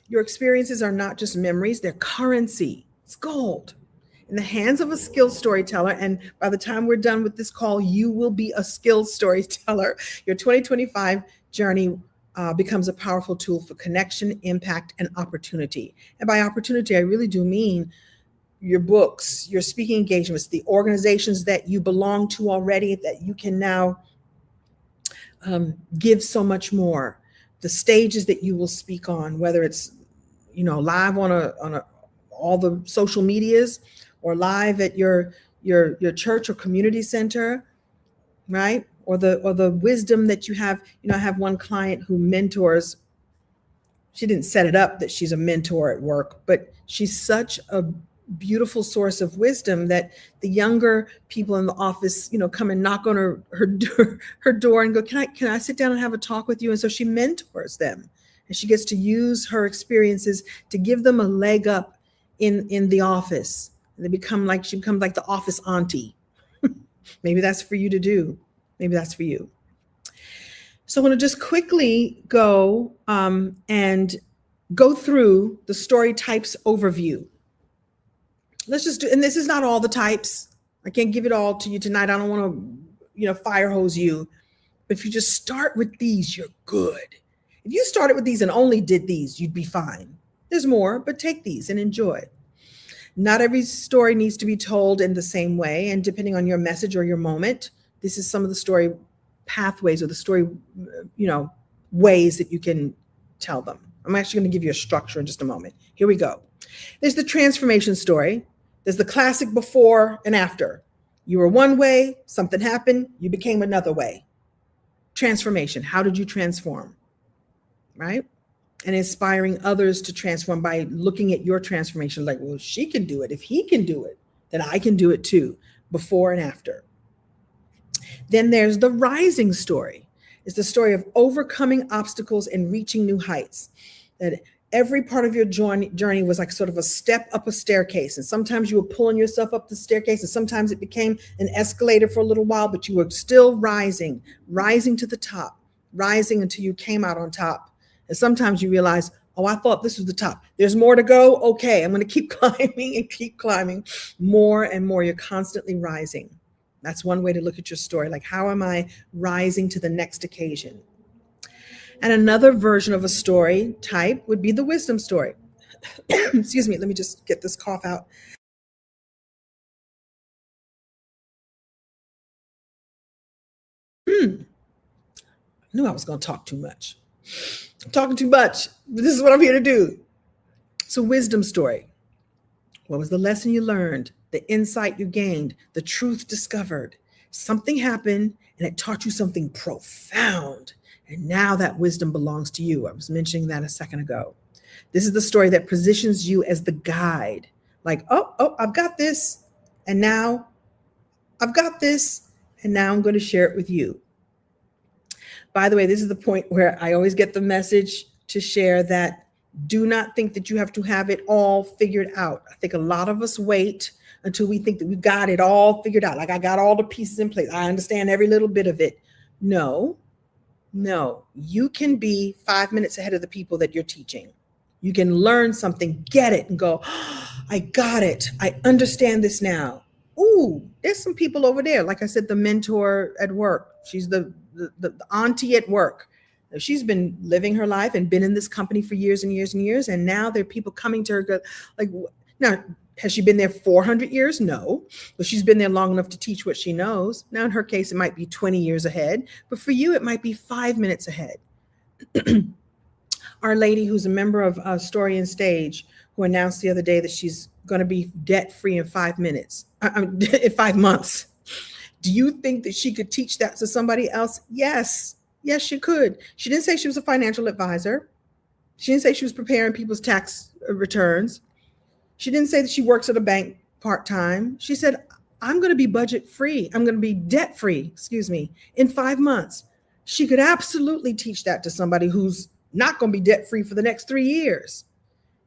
Your experiences are not just memories, they're currency. It's gold in the hands of a skilled storyteller. And by the time we're done with this call, you will be a skilled storyteller. Your 2025 journey becomes a powerful tool for connection, impact, and opportunity. And by opportunity, I really do mean your books, your speaking engagements, the organizations that you belong to already that you can now give so much more, the stages that you will speak on, whether it's, you know, live on all the social medias or live at your church or community center, right? Or the wisdom that you have. You know, I have one client who mentors. She didn't set it up that she's a mentor at work, but she's such a beautiful source of wisdom that the younger people in the office, you know, come and knock on her door and go, can I sit down and have a talk with you? And so she mentors them, and she gets to use her experiences to give them a leg up in the office. And she becomes like the office auntie. Maybe that's for you to do. Maybe that's for you. So I'm going to just quickly go and go through the story types overview. Let's just do, and this is not all the types. I can't give it all to you tonight. I don't want to, fire hose you. But if you just start with these, you're good. If you started with these and only did these, you'd be fine. There's more, but take these and enjoy. Not every story needs to be told in the same way. And depending on your message or your moment, this is some of the story pathways or the story, ways that you can tell them. I'm actually going to give you a structure in just a moment. Here we go. There's the transformation story. There's the classic before and after. You were one way, something happened, you became another way. Transformation. How did you transform? Right? And inspiring others to transform by looking at your transformation like, well, she can do it. If he can do it, then I can do it too, before and after. Then there's the rising story. It's the story of overcoming obstacles and reaching new heights. That every part of your journey was like sort of a step up a staircase. And sometimes you were pulling yourself up the staircase, and sometimes it became an escalator for a little while, but you were still rising to the top, rising until you came out on top. And sometimes you realize, oh, I thought this was the top. There's more to go. Okay, I'm going to keep climbing and keep climbing more and more. You're constantly rising. That's one way to look at your story. Like, how am I rising to the next occasion? And another version of a story type would be the wisdom story. Excuse me, let me just get this cough out. Knew I was going to talk too much. I'm talking too much, but this is what I'm here to do. So wisdom story. What was the lesson you learned? The insight you gained? The truth discovered? Something happened and it taught you something profound. And now that wisdom belongs to you. I was mentioning that a second ago. This is the story that positions you as the guide. Like, oh, I've got this. And now I've got this. And now I'm going to share it with you. By the way, this is the point where I always get the message to share that do not think that you have to have it all figured out. I think a lot of us wait until we think that we got it all figured out. Like I got all the pieces in place. I understand every little bit of it. No, you can be 5 minutes ahead of the people that you're teaching. You can learn something, get it, and go, oh, I got it. I understand this now. Ooh, there's some people over there. Like I said, the mentor at work. She's the auntie at work. She's been living her life and been in this company for years and years and years. And now there are people coming to her like, now, has she been there 400 years? No, but she's been there long enough to teach what she knows. Now, in her case, it might be 20 years ahead, but for you, it might be 5 minutes ahead. Our lady who's a member of Story and Stage, who announced the other day that she's going to be debt-free in 5 minutes, in 5 months. Do you think that she could teach that to somebody else? Yes, she could. She didn't say she was a financial advisor. She didn't say she was preparing people's tax returns. She didn't say that she works at a bank part-time. She said, I'm going to be budget-free. I'm going to be debt-free, in 5 months. She could absolutely teach that to somebody who's not going to be debt-free for the next 3 years.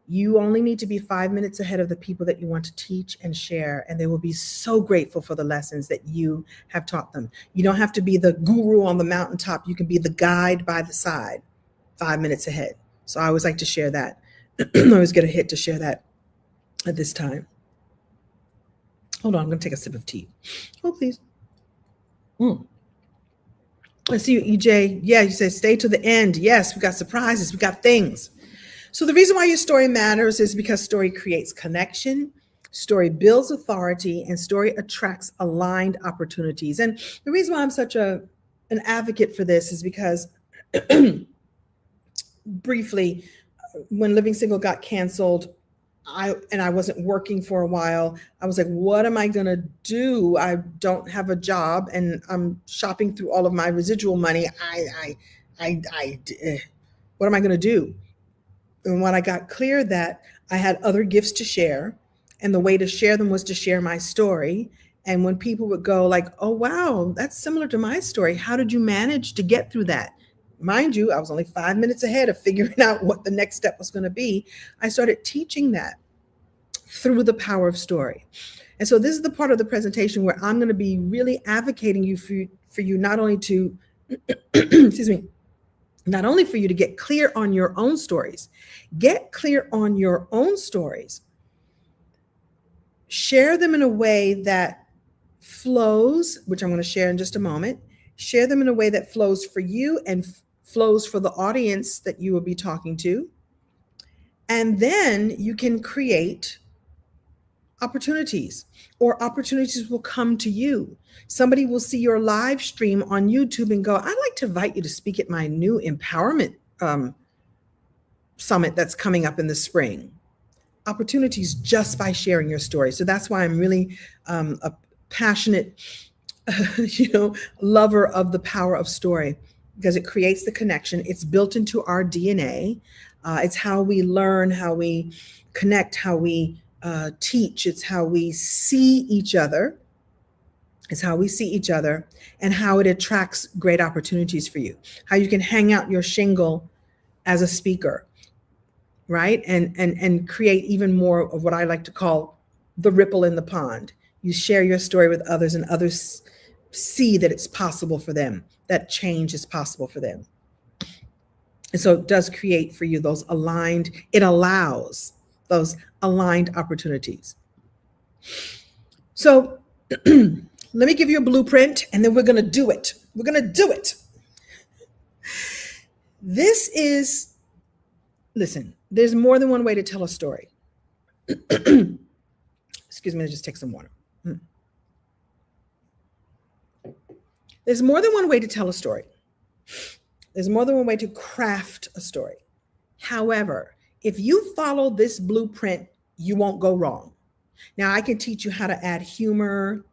You only need to be 5 minutes ahead of the people that you want to teach and share, and they will be so grateful for the lessons that you have taught them. You don't have to be the guru on the mountaintop. You can be the guide by the side, 5 minutes ahead. So I always like to share that. I always get a hit to share that at this time. Hold on, I'm going to take a sip of tea. Oh, please. I see you, EJ. Yeah, you said stay to the end. Yes, we got surprises. We got things. So the reason why your story matters is because story creates connection, story builds authority, and story attracts aligned opportunities. And the reason why I'm such an advocate for this is because briefly, when Living Single got canceled, I wasn't working for a while. I was like, what am I going to do? I don't have a job and I'm shopping through all of my residual money. What am I going to do? And when I got clear that I had other gifts to share, and the way to share them was to share my story. And when people would go like, oh, wow, that's similar to my story. How did you manage to get through that? Mind you, I was only 5 minutes ahead of figuring out what the next step was going to be. I started teaching that through the power of story. And so this is the part of the presentation where I'm going to be really advocating for you not only to, not only for you to get clear on your own stories, get clear on your own stories, share them in a way that flows, which I'm going to share in just a moment, share them in a way that flows for you and flows for the audience that you will be talking to. And then you can create opportunities, or opportunities will come to you. Somebody will see your live stream on YouTube and go, I'd like to invite you to speak at my new empowerment summit that's coming up in the spring. Opportunities just by sharing your story. So that's why I'm really a passionate, lover of the power of story, because it creates the connection. It's built into our DNA. It's how we learn, how we connect, how we teach. It's how we see each other. It's how we see each other, and how it attracts great opportunities for you. How you can hang out your shingle as a speaker, right? And create even more of what I like to call the ripple in the pond. You share your story with others, and others see that it's possible for them, that change is possible for them. And so it does create for you those aligned, it allows those aligned opportunities. So let me give you a blueprint, and then we're going to do it. We're going to do it. Listen, there's more than one way to tell a story. Excuse me, let me just take some water. There's more than one way to tell a story. There's more than one way to craft a story. However, if you follow this blueprint, you won't go wrong. Now I can teach you how to add humor.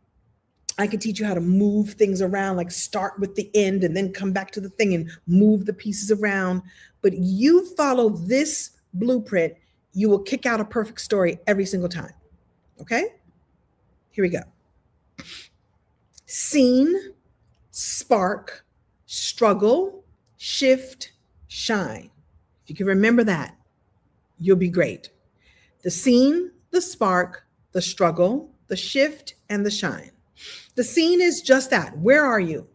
I can teach you how to move things around, like start with the end and then come back to the thing and move the pieces around. But you follow this blueprint, you will kick out a perfect story every single time. Okay? Here we go. Scene, spark, struggle, shift, shine. If you can remember that, you'll be great. The scene, the spark, the struggle, the shift, and the shine. The scene is just that. Where are you?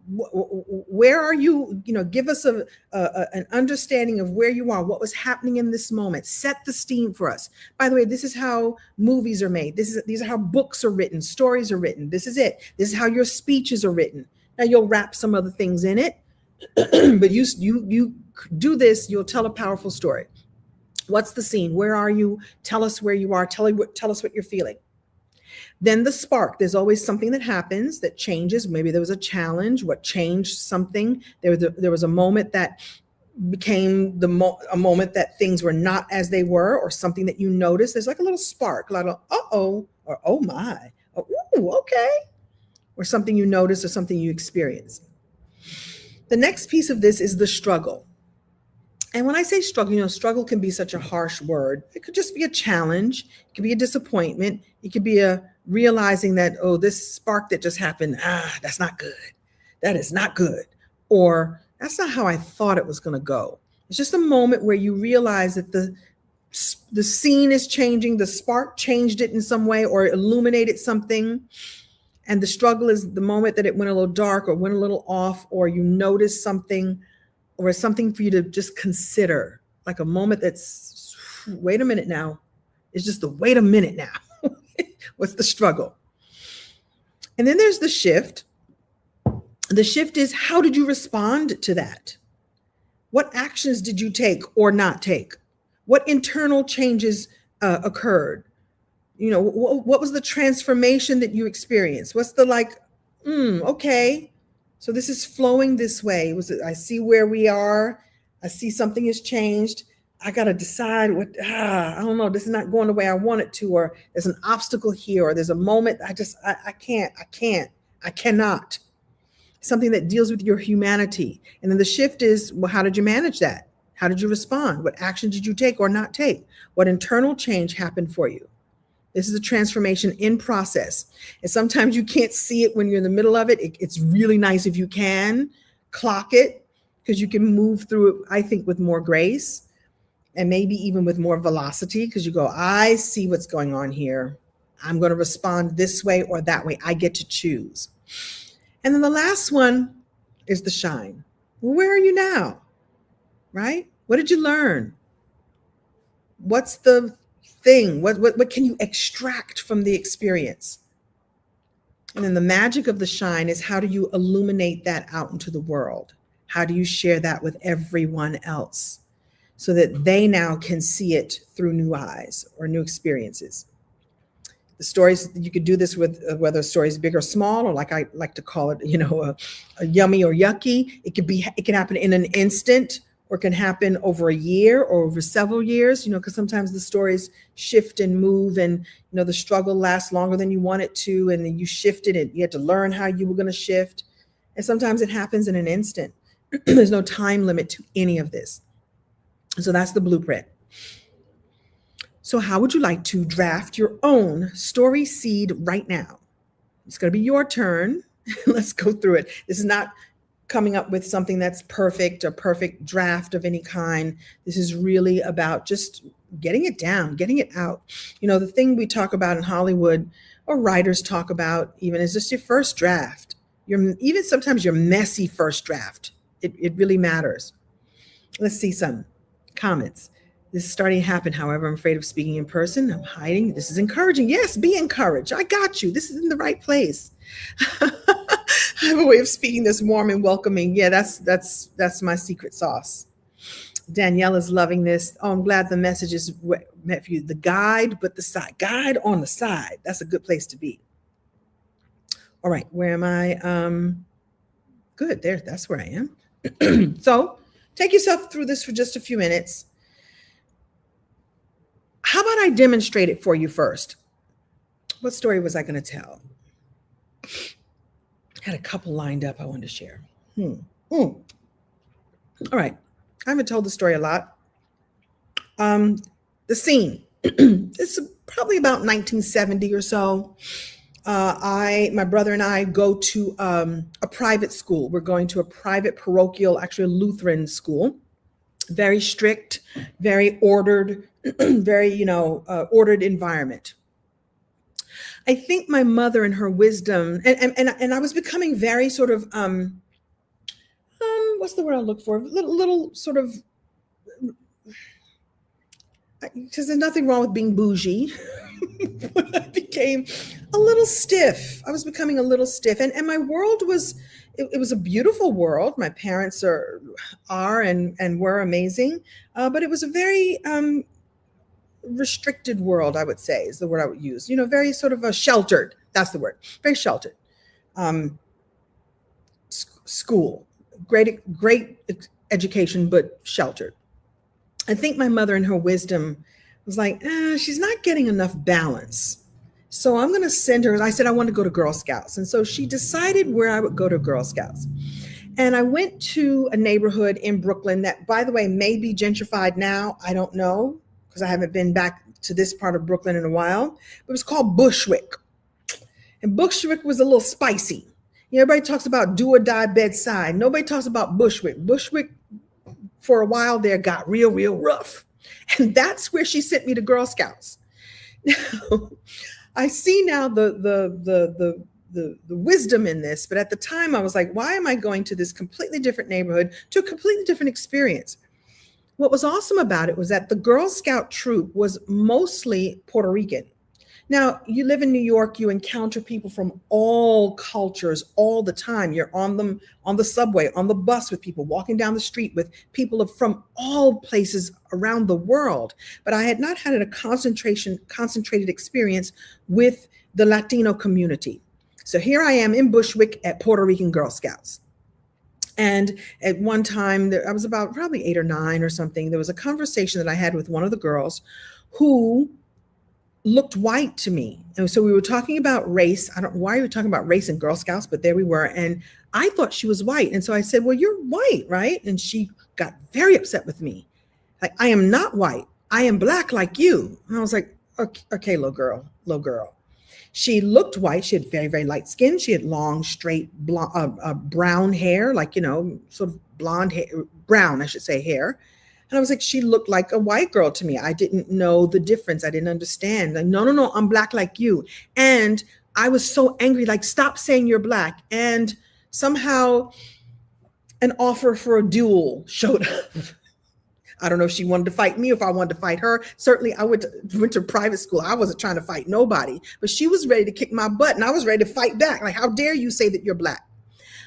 Where are you? Give us an understanding of where you are, what was happening in this moment. Set the scene for us. By the way, this is how movies are made. These are how books are written, stories are written. This is it. This is how your speeches are written. Now you'll wrap some other things in it, but you do this, you'll tell a powerful story. What's the scene? Where are you? Tell us where you are. Tell us what you're feeling. Then the spark. There's always something that happens that changes. Maybe there was a challenge. What changed something? There was a moment that became a moment that things were not as they were, or something that you noticed. There's like a little spark, like uh-oh, or oh my, or ooh, okay, or something you notice or something you experience. The next piece of this is the struggle. And when I say struggle, struggle can be such a harsh word. It could just be a challenge. It could be a disappointment. It could be a realizing that, oh, this spark that just happened, that's not good. That is not good. Or that's not how I thought it was going to go. It's just a moment where you realize that the scene is changing. The spark changed it in some way or illuminated something. And the struggle is the moment that it went a little dark or went a little off, or you noticed something, or something for you to just consider, like a moment that's, wait a minute now. It's just the wait a minute now. What's the struggle? And then there's the shift. The shift is, how did you respond to that? What actions did you take or not take? What internal changes occurred? What was the transformation that you experienced? What's the okay. So this is flowing this way. I see where we are. I see something has changed. I got to decide I don't know, this is not going the way I want it to, or there's an obstacle here, or there's a moment I cannot. Something that deals with your humanity. And then the shift is, well, how did you manage that? How did you respond? What action did you take or not take? What internal change happened for you? This is a transformation in process. And sometimes you can't see it when you're in the middle of it. It's really nice if you can clock it, because you can move through it, I think, with more grace and maybe even with more velocity, because you go, I see what's going on here. I'm going to respond this way or that way. I get to choose. And then the last one is the shine. Well, where are you now? Right? What did you learn? What's the thing? What can you extract from the experience? And then the magic of the shine is, how do you illuminate that out into the world? How do you share that with everyone else so that they now can see it through new eyes or new experiences? The stories, you could do this with whether a story is big or small, or like I like to call it, a yummy or yucky. It can happen in an instant, or can happen over a year or over several years, because sometimes the stories shift and move, and, the struggle lasts longer than you want it to. And then you shifted it. You had to learn how you were going to shift. And sometimes it happens in an instant. There's no time limit to any of this. So that's the blueprint. So how would you like to draft your own story seed right now? It's going to be your turn. Let's go through it. This is not coming up with something that's perfect, a perfect draft of any kind. This is really about just getting it down, getting it out. The thing we talk about in Hollywood, or writers talk about even, is just your first draft. Even sometimes your messy first draft. It really matters. Let's see some comments. This is starting to happen. However, I'm afraid of speaking in person. I'm hiding. This is encouraging. Yes, be encouraged. I got you. This is in the right place. I have a way of speaking that's warm and welcoming. Yeah, that's my secret sauce. Danielle is loving this. Oh, I'm glad the message is meant for you. The guide, but the side. Guide on the side. That's a good place to be. All right, where am I? Good, there. That's where I am. So take yourself through this for just a few minutes. How about I demonstrate it for you first? What story was I going to tell? I had a couple lined up I wanted to share. All right. I haven't told the story a lot. The scene. It's probably about 1970 or so. My brother and I go to a private school. We're going to a private parochial, actually a Lutheran school. Very strict, very ordered, very, ordered environment. I think my mother and her wisdom, and I was becoming very sort of, what's the word I look for? Little sort of, because there's nothing wrong with being bougie. I became a little stiff. I was becoming a little stiff, and my world was, it was a beautiful world. My parents are and were amazing, but it was a very restricted world, I would say, is the word I would use. Very sort of a sheltered. That's the word. Very sheltered. School, great education, but sheltered. I think my mother in her wisdom was like, she's not getting enough balance. So I'm going to send her. I said, I want to go to Girl Scouts. And so she decided where I would go to Girl Scouts. And I went to a neighborhood in Brooklyn that, by the way, may be gentrified now. I don't know, because I haven't been back to this part of Brooklyn in a while. But it was called Bushwick. And Bushwick was a little spicy. Everybody talks about do or die bedside. Nobody talks about Bushwick. Bushwick, for a while there, got real, real rough. And that's where she sent me to Girl Scouts. Now, I see now the wisdom in this, but at the time I was like, why am I going to this completely different neighborhood to a completely different experience? What was awesome about it was that the Girl Scout troop was mostly Puerto Rican. Now, you live in New York, you encounter people from all cultures all the time. You're on the subway, on the bus with people, walking down the street with people from all places around the world. But I had not had a concentrated experience with the Latino community. So here I am in Bushwick at Puerto Rican Girl Scouts. And at one time, I was about probably 8 or 9 or something. There was a conversation that I had with one of the girls who looked white to me. And so we were talking about race. I don't know why we were talking about race in Girl Scouts, but there we were. And I thought she was white. And so I said, well, you're white, right? And she got very upset with me. Like, I am not white. I am black like you. And I was like, okay, little girl. She looked white. She had very, very light skin. She had long, straight, brown hair, like, sort of blonde hair, brown, I should say, hair. And I was like, she looked like a white girl to me. I didn't know the difference. I didn't understand. Like, no, I'm black like you. And I was so angry, like, stop saying you're black. And somehow an offer for a duel showed up. I don't know if she wanted to fight me or if I wanted to fight her. Certainly, I went to private school. I wasn't trying to fight nobody, but she was ready to kick my butt and I was ready to fight back. Like, how dare you say that you're black?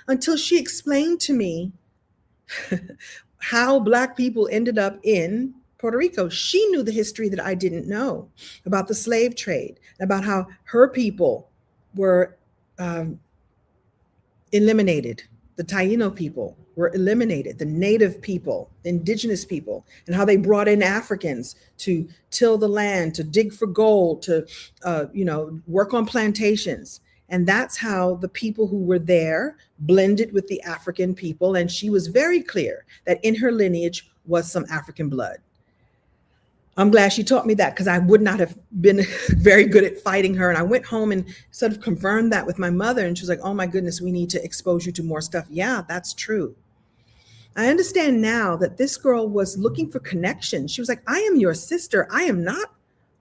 Until she explained to me how Black people ended up in Puerto Rico. She knew the history that I didn't know about the slave trade, about how her people were eliminated. The Taino people were eliminated, the native people, the indigenous people, and how they brought in Africans to till the land, to dig for gold, to work on plantations. And that's how the people who were there blended with the African people. And she was very clear that in her lineage was some African blood. I'm glad she taught me that, because I would not have been very good at fighting her. And I went home and sort of confirmed that with my mother. And she was like, oh my goodness, we need to expose you to more stuff. Yeah, that's true. I understand now that this girl was looking for connection. She was like, I am your sister. I am not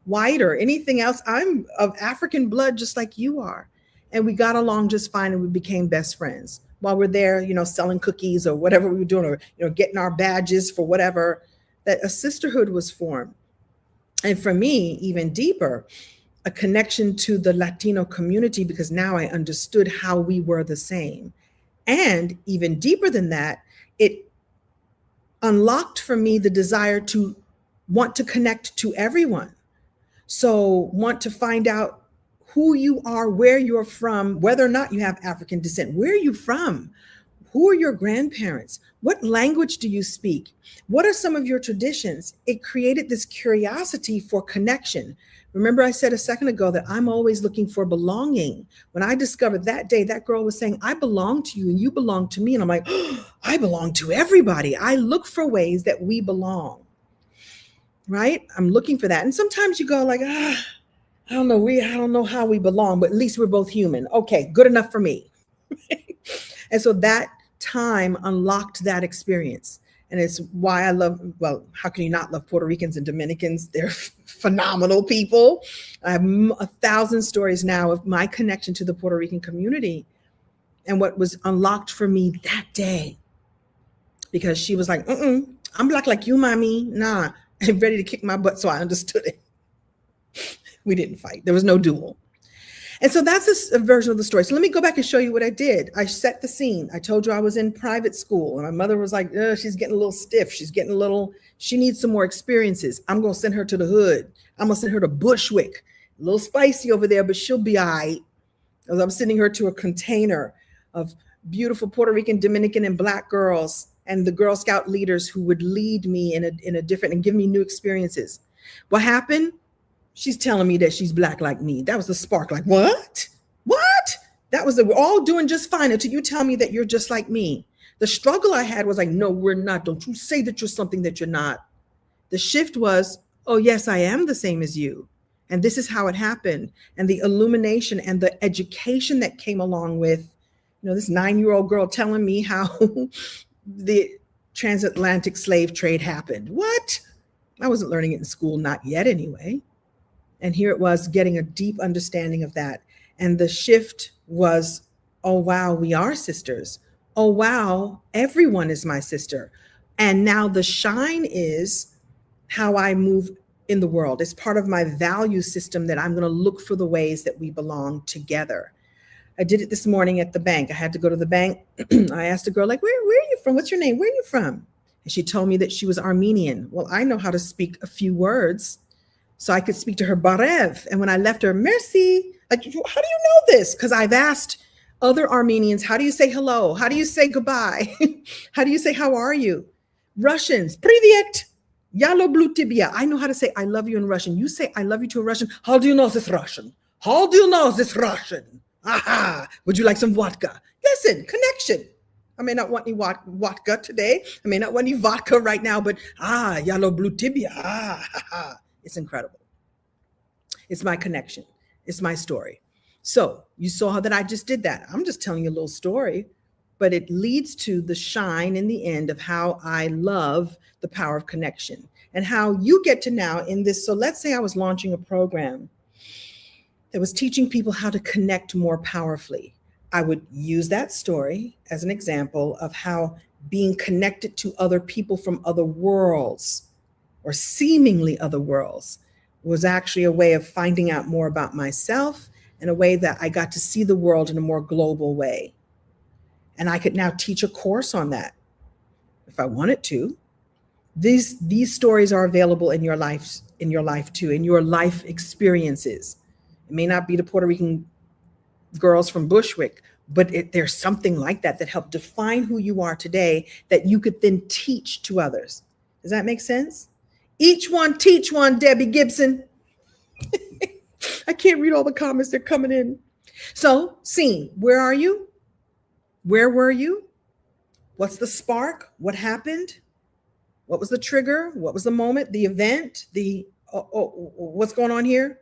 white or anything else. I'm of African blood, just like you are. And we got along just fine, and we became best friends while we're there, selling cookies or whatever we were doing, or, getting our badges for whatever. That a sisterhood was formed. And for me, even deeper, a connection to the Latino community, because now I understood how we were the same. And even deeper than that, it unlocked for me the desire to want to connect to everyone. So want to find out who you are, where you're from, whether or not you have African descent. Where are you from? Who are your grandparents? What language do you speak? What are some of your traditions? It created this curiosity for connection. Remember, I said a second ago that I'm always looking for belonging. When I discovered that day, that girl was saying, I belong to you and you belong to me. And I'm like, oh, I belong to everybody. I look for ways that we belong, right? I'm looking for that. And sometimes you go like, I don't know how we belong, but at least we're both human. Okay, good enough for me. And so that time unlocked that experience. And it's why I love, well, how can you not love Puerto Ricans and Dominicans? They're phenomenal people. I have 1,000 stories now of my connection to the Puerto Rican community and what was unlocked for me that day. Because she was like, I'm black like you, mommy. Nah, I'm ready to kick my butt. So I understood it. We didn't fight. There was no duel. And so that's a version of the story. So let me go back and show you what I did. I set the scene. I told you I was in private school and my mother was like, she's getting a little stiff. She needs some more experiences. I'm going to send her to the hood. I'm going to send her to Bushwick. A little spicy over there, but she'll be all right. As I'm sending her to a container of beautiful Puerto Rican, Dominican, and Black girls and the Girl Scout leaders who would lead me in a different and give me new experiences. What happened? She's telling me that she's Black like me. That was the spark. Like, what? That was we're all doing just fine until you tell me that you're just like me. The struggle I had was like, no, we're not. Don't you say that you're something that you're not. The shift was, oh, yes, I am the same as you. And this is how it happened. And the illumination and the education that came along with, this 9-year-old girl telling me how the transatlantic slave trade happened. What? I wasn't learning it in school, not yet anyway. And here it was getting a deep understanding of that. And the shift was, oh, wow, we are sisters. Oh, wow, everyone is my sister. And now the shine is how I move in the world. It's part of my value system that I'm going to look for the ways that we belong together. I did it this morning at the bank. I had to go to the bank. I asked a girl, like, where are you from? What's your name? Where are you from? And she told me that she was Armenian. Well, I know how to speak a few words. So I could speak to her barev. And when I left her, merci, like, how do you know this? Because I've asked other Armenians, how do you say hello? How do you say goodbye? How do you say, how are you? Russians, privyet, yalo blutibia. I know how to say, I love you in Russian. You say, I love you to a Russian. How do you know this Russian? How do you know this Russian? Aha, would you like some vodka? Listen, connection. I may not want any vodka today. I may not want any vodka right now, but yalo blutibia. It's incredible. It's my connection. It's my story. So you saw how that I just did that. I'm just telling you a little story, but it leads to the shine in the end of how I love the power of connection and how you get to now in this. So let's say I was launching a program that was teaching people how to connect more powerfully. I would use that story as an example of how being connected to other people from other worlds or seemingly other worlds was actually a way of finding out more about myself in a way that I got to see the world in a more global way. And I could now teach a course on that if I wanted to. These stories are available in your life too, in your life experiences. It may not be the Puerto Rican girls from Bushwick, but there's something like that helped define who you are today that you could then teach to others. Does that make sense? Each one, teach one, Debbie Gibson. I can't read all the comments. They're coming in. So, scene, where are you? Where were you? What's the spark? What happened? What was the trigger? What was the moment, the event, what's going on here?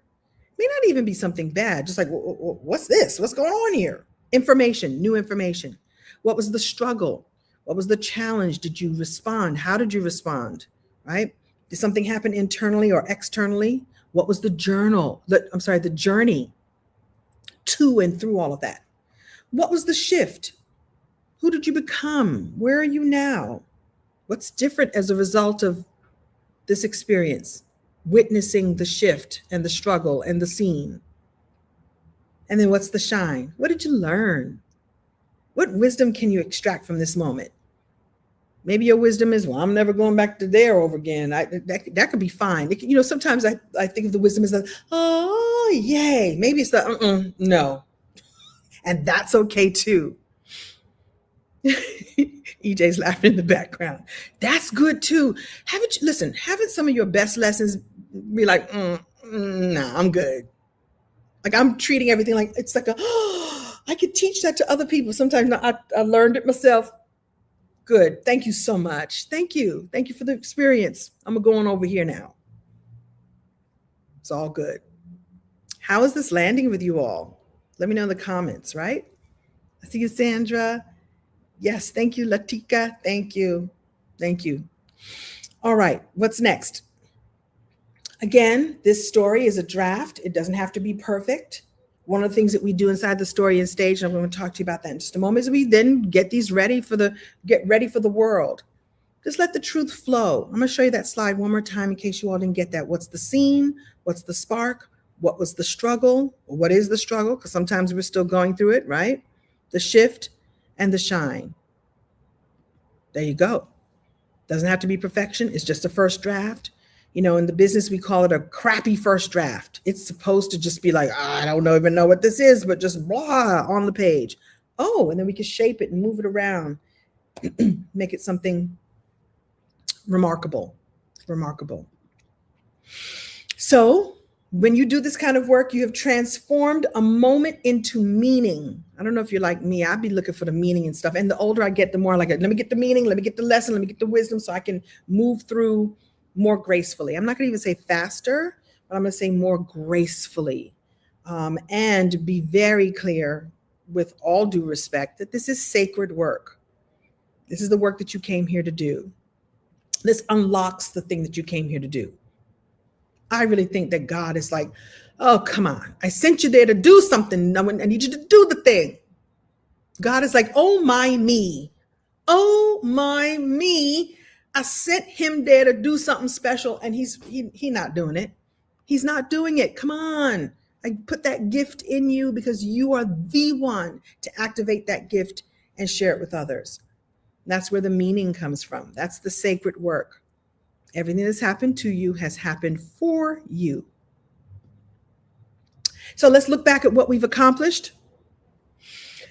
May not even be something bad. Just like, what's this? What's going on here? Information, new information. What was the struggle? What was the challenge? Did you respond? How did you respond? Right? Did something happen internally or externally? What was the the journey to and through all of that? What was the shift? Who did you become? Where are you now? What's different as a result of this experience? Witnessing the shift and the struggle and the scene. And then what's the shine? What did you learn? What wisdom can you extract from this moment? Maybe your wisdom is, well, I'm never going back to there over again. That could be fine. Sometimes I think of the wisdom as the, oh, yay. Maybe it's the, no. And that's okay too. EJ's laughing in the background. That's good too. Haven't some of your best lessons be like, nah, I'm good. Like I'm treating everything like it's like I could teach that to other people. Sometimes I learned it myself. Good. Thank you so much. Thank you. Thank you for the experience. I'm gonna go on over here now. It's all good. How is this landing with you all? Let me know in the comments, right? I see you, Sandra. Yes, thank you, Latika. Thank you. Thank you. All right, what's next? Again, this story is a draft. It doesn't have to be perfect. One of the things that we do inside the story and stage, and I'm going to talk to you about that in just a moment, is we then get ready for the world. Just let the truth flow. I'm going to show you that slide one more time in case you all didn't get that. What's the scene? What's the spark? What was the struggle? What is the struggle? Because sometimes we're still going through it, right? The shift and the shine. There you go. Doesn't have to be perfection. It's just a first draft. You know, in the business, we call it a crappy first draft. It's supposed to just be like, I don't even know what this is, but just blah on the page. Oh, and then we can shape it and move it around, make it something remarkable. So when you do this kind of work, you have transformed a moment into meaning. I don't know if you're like me. I'd be looking for the meaning and stuff. And the older I get, the more like, let me get the meaning, let me get the lesson, let me get the wisdom so I can move through more gracefully. I'm not going to even say faster, but I'm going to say more gracefully, and be very clear with all due respect that this is sacred work. This is the work that you came here to do. This unlocks the thing that you came here to do. I really think that God is like, oh, come on. I sent you there to do something. I need you to do the thing. God is like, oh, my me. Oh, my me. I sent him there to do something special, and he's not doing it. He's not doing it. Come on. I put that gift in you because you are the one to activate that gift and share it with others. That's where the meaning comes from. That's the sacred work. Everything that's happened to you has happened for you. So let's look back at what we've accomplished.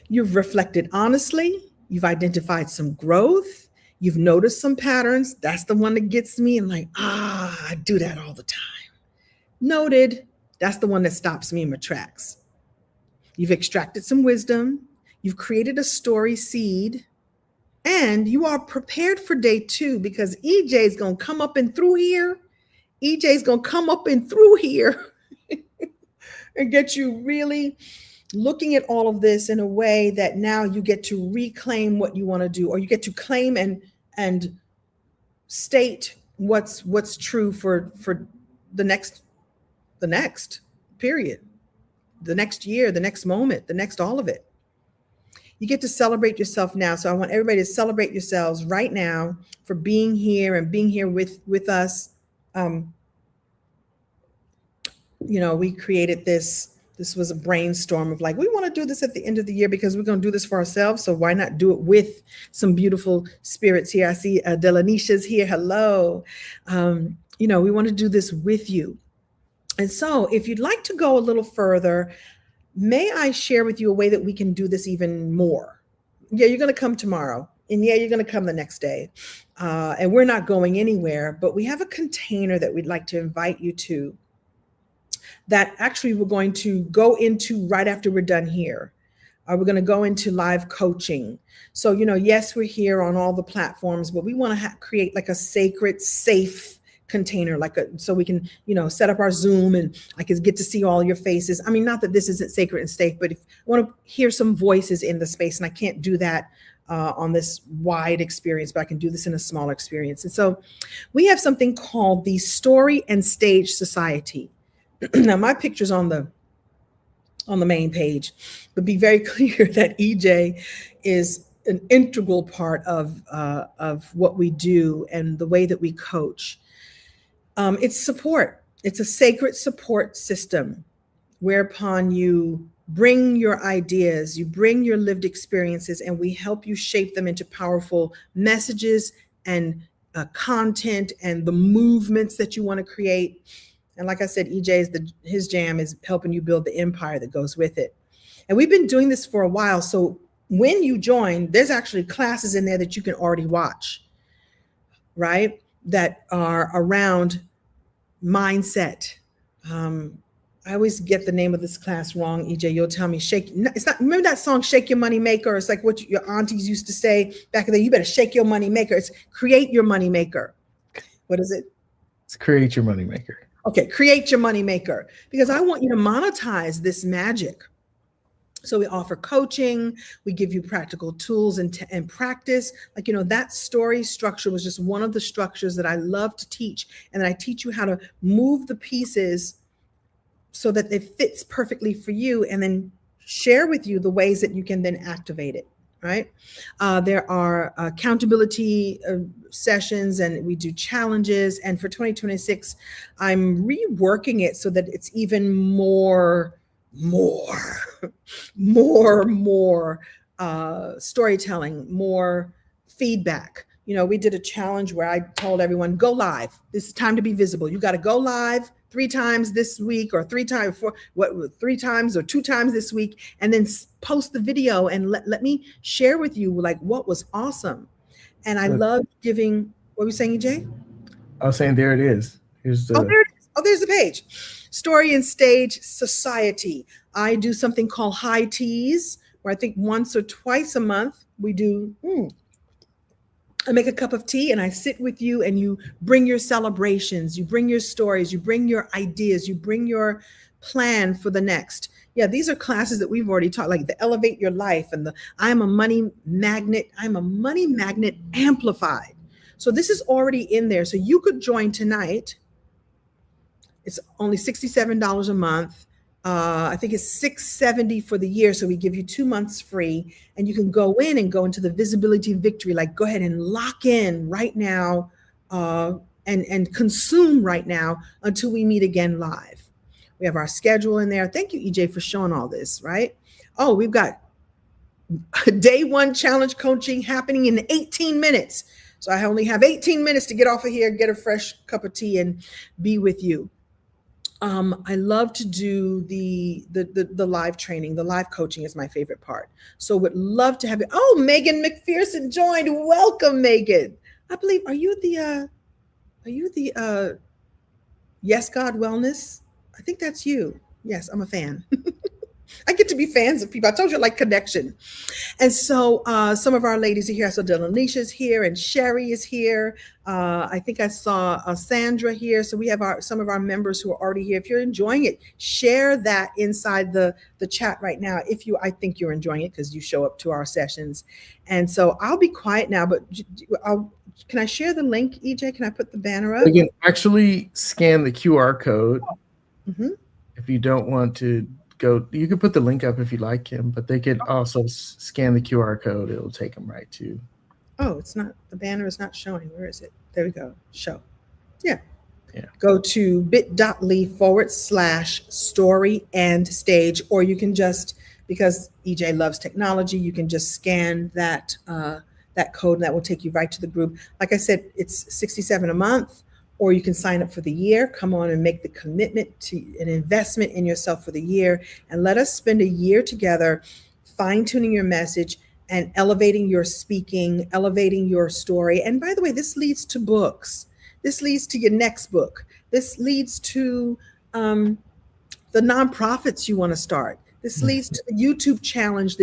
You've reflected honestly. You've identified some growth. You've noticed some patterns. That's the one that gets me. And like, I do that all the time. Noted. That's the one that stops me in my tracks. You've extracted some wisdom. You've created a story seed. And you are prepared for day 2 because EJ is going to come up and through here. EJ is going to come up and through here and get you really looking at all of this in a way that now you get to reclaim what you want to do, or you get to claim and state what's true for the next period, the next year, the next moment, the next all of it. You get to celebrate yourself now. So I want everybody to celebrate yourselves right now for being here and being here with us. We created this. This was a brainstorm of like, we want to do this at the end of the year because we're going to do this for ourselves. So why not do it with some beautiful spirits here? I see Delanisha's here. Hello. We want to do this with you. And so if you'd like to go a little further, may I share with you a way that we can do this even more? Yeah, you're going to come tomorrow. And yeah, you're going to come the next day. And we're not going anywhere, but we have a container that we'd like to invite you to that actually we're going to go into right after we're done here. We're going to go into live coaching. So, yes, we're here on all the platforms, but we want to create like a sacred, safe container, so we can, set up our Zoom and I can get to see all your faces. I mean, not that this isn't sacred and safe, but if I want to hear some voices in the space, and I can't do that on this wide experience, but I can do this in a smaller experience. And so we have something called the Story and Stage Society. Now my picture's on the main page, but be very clear that EJ is an integral part of what we do and the way that we coach. It's support. It's a sacred support system whereupon you bring your ideas, you bring your lived experiences, and we help you shape them into powerful messages and content and the movements that you want to create. And like I said, his jam is helping you build the empire that goes with it. And we've been doing this for a while. So when you join, there's actually classes in there that you can already watch, right? That are around mindset. I always get the name of this class wrong, EJ. You'll tell me. It's not. Remember that song, "Shake Your Money Maker"? It's like what your aunties used to say back in the day. You better shake your money maker. It's create your money maker. What is it? It's create your money maker. Okay, create your money maker, because I want you to monetize this magic. So we offer coaching, we give you practical tools and practice. Like, that story structure was just one of the structures that I love to teach. And then I teach you how to move the pieces so that it fits perfectly for you, and then share with you the ways that you can then activate it, right? There are accountability sessions, and we do challenges. And for 2026, I'm reworking it so that it's even more storytelling, more feedback. We did a challenge where I told everyone, go live. This is time to be visible. You got to go live 3 times this week, or 3 times or 2 times this week, and then post the video and let me share with you like what was awesome. And I love giving. What were you saying, Jay? I was saying, there it is. Here's the. Oh, there it is. Oh, there's the page. Story and Stage Society. I do something called High Teas, where I think once or twice a month we do. I make a cup of tea and I sit with you, and you bring your celebrations, you bring your stories, you bring your ideas, you bring your plan for the next. Yeah, these are classes that we've already taught, like the Elevate Your Life and the I'm a Money Magnet Amplified. So this is already in there. So you could join tonight. It's only $67 a month. I think it's $670 for the year. So we give you 2 months free, and you can go into the visibility victory. Like, go ahead and lock in right now, and consume right now until we meet again live. We have our schedule in there. Thank you, EJ, for showing all this, right? Oh, we've got day 1 challenge coaching happening in 18 minutes. So I only have 18 minutes to get off of here, get a fresh cup of tea, and be with you. I love to do the live training. The live coaching is my favorite part. So would love to have you. Oh, Megan McPherson joined. Welcome, Megan. I believe, are you the Yes God Wellness? I think that's you. Yes, I'm a fan. I get to be fans of people. I told you I like connection. And so some of our ladies are here. So Delanicia is here, and Sherry is here. I think I saw Sandra here. So we have some of our members who are already here. If you're enjoying it, share that inside the chat right now. I think you're enjoying it because you show up to our sessions. And so I'll be quiet now, but can I share the link, EJ? Can I put the banner up? You can actually scan the QR code. Mm-hmm. If you don't want to go, you can put the link up if you like, Kim, but they could also scan the QR code. It'll take them right to. Oh, it's not, the banner is not showing. Where is it? There we go. Show. Yeah. Yeah. Go to bit.ly/story and stage, or you can just, because EJ loves technology, you can just scan that code, and that will take you right to the group. Like I said, it's $67 a month, or you can sign up for the year. Come on and make the commitment to an investment in yourself for the year, and let us spend a year together fine-tuning your message and elevating your speaking, elevating your story. And by the way, this leads to books. This leads to your next book. This leads to the nonprofits you want to start. This leads to the YouTube challenge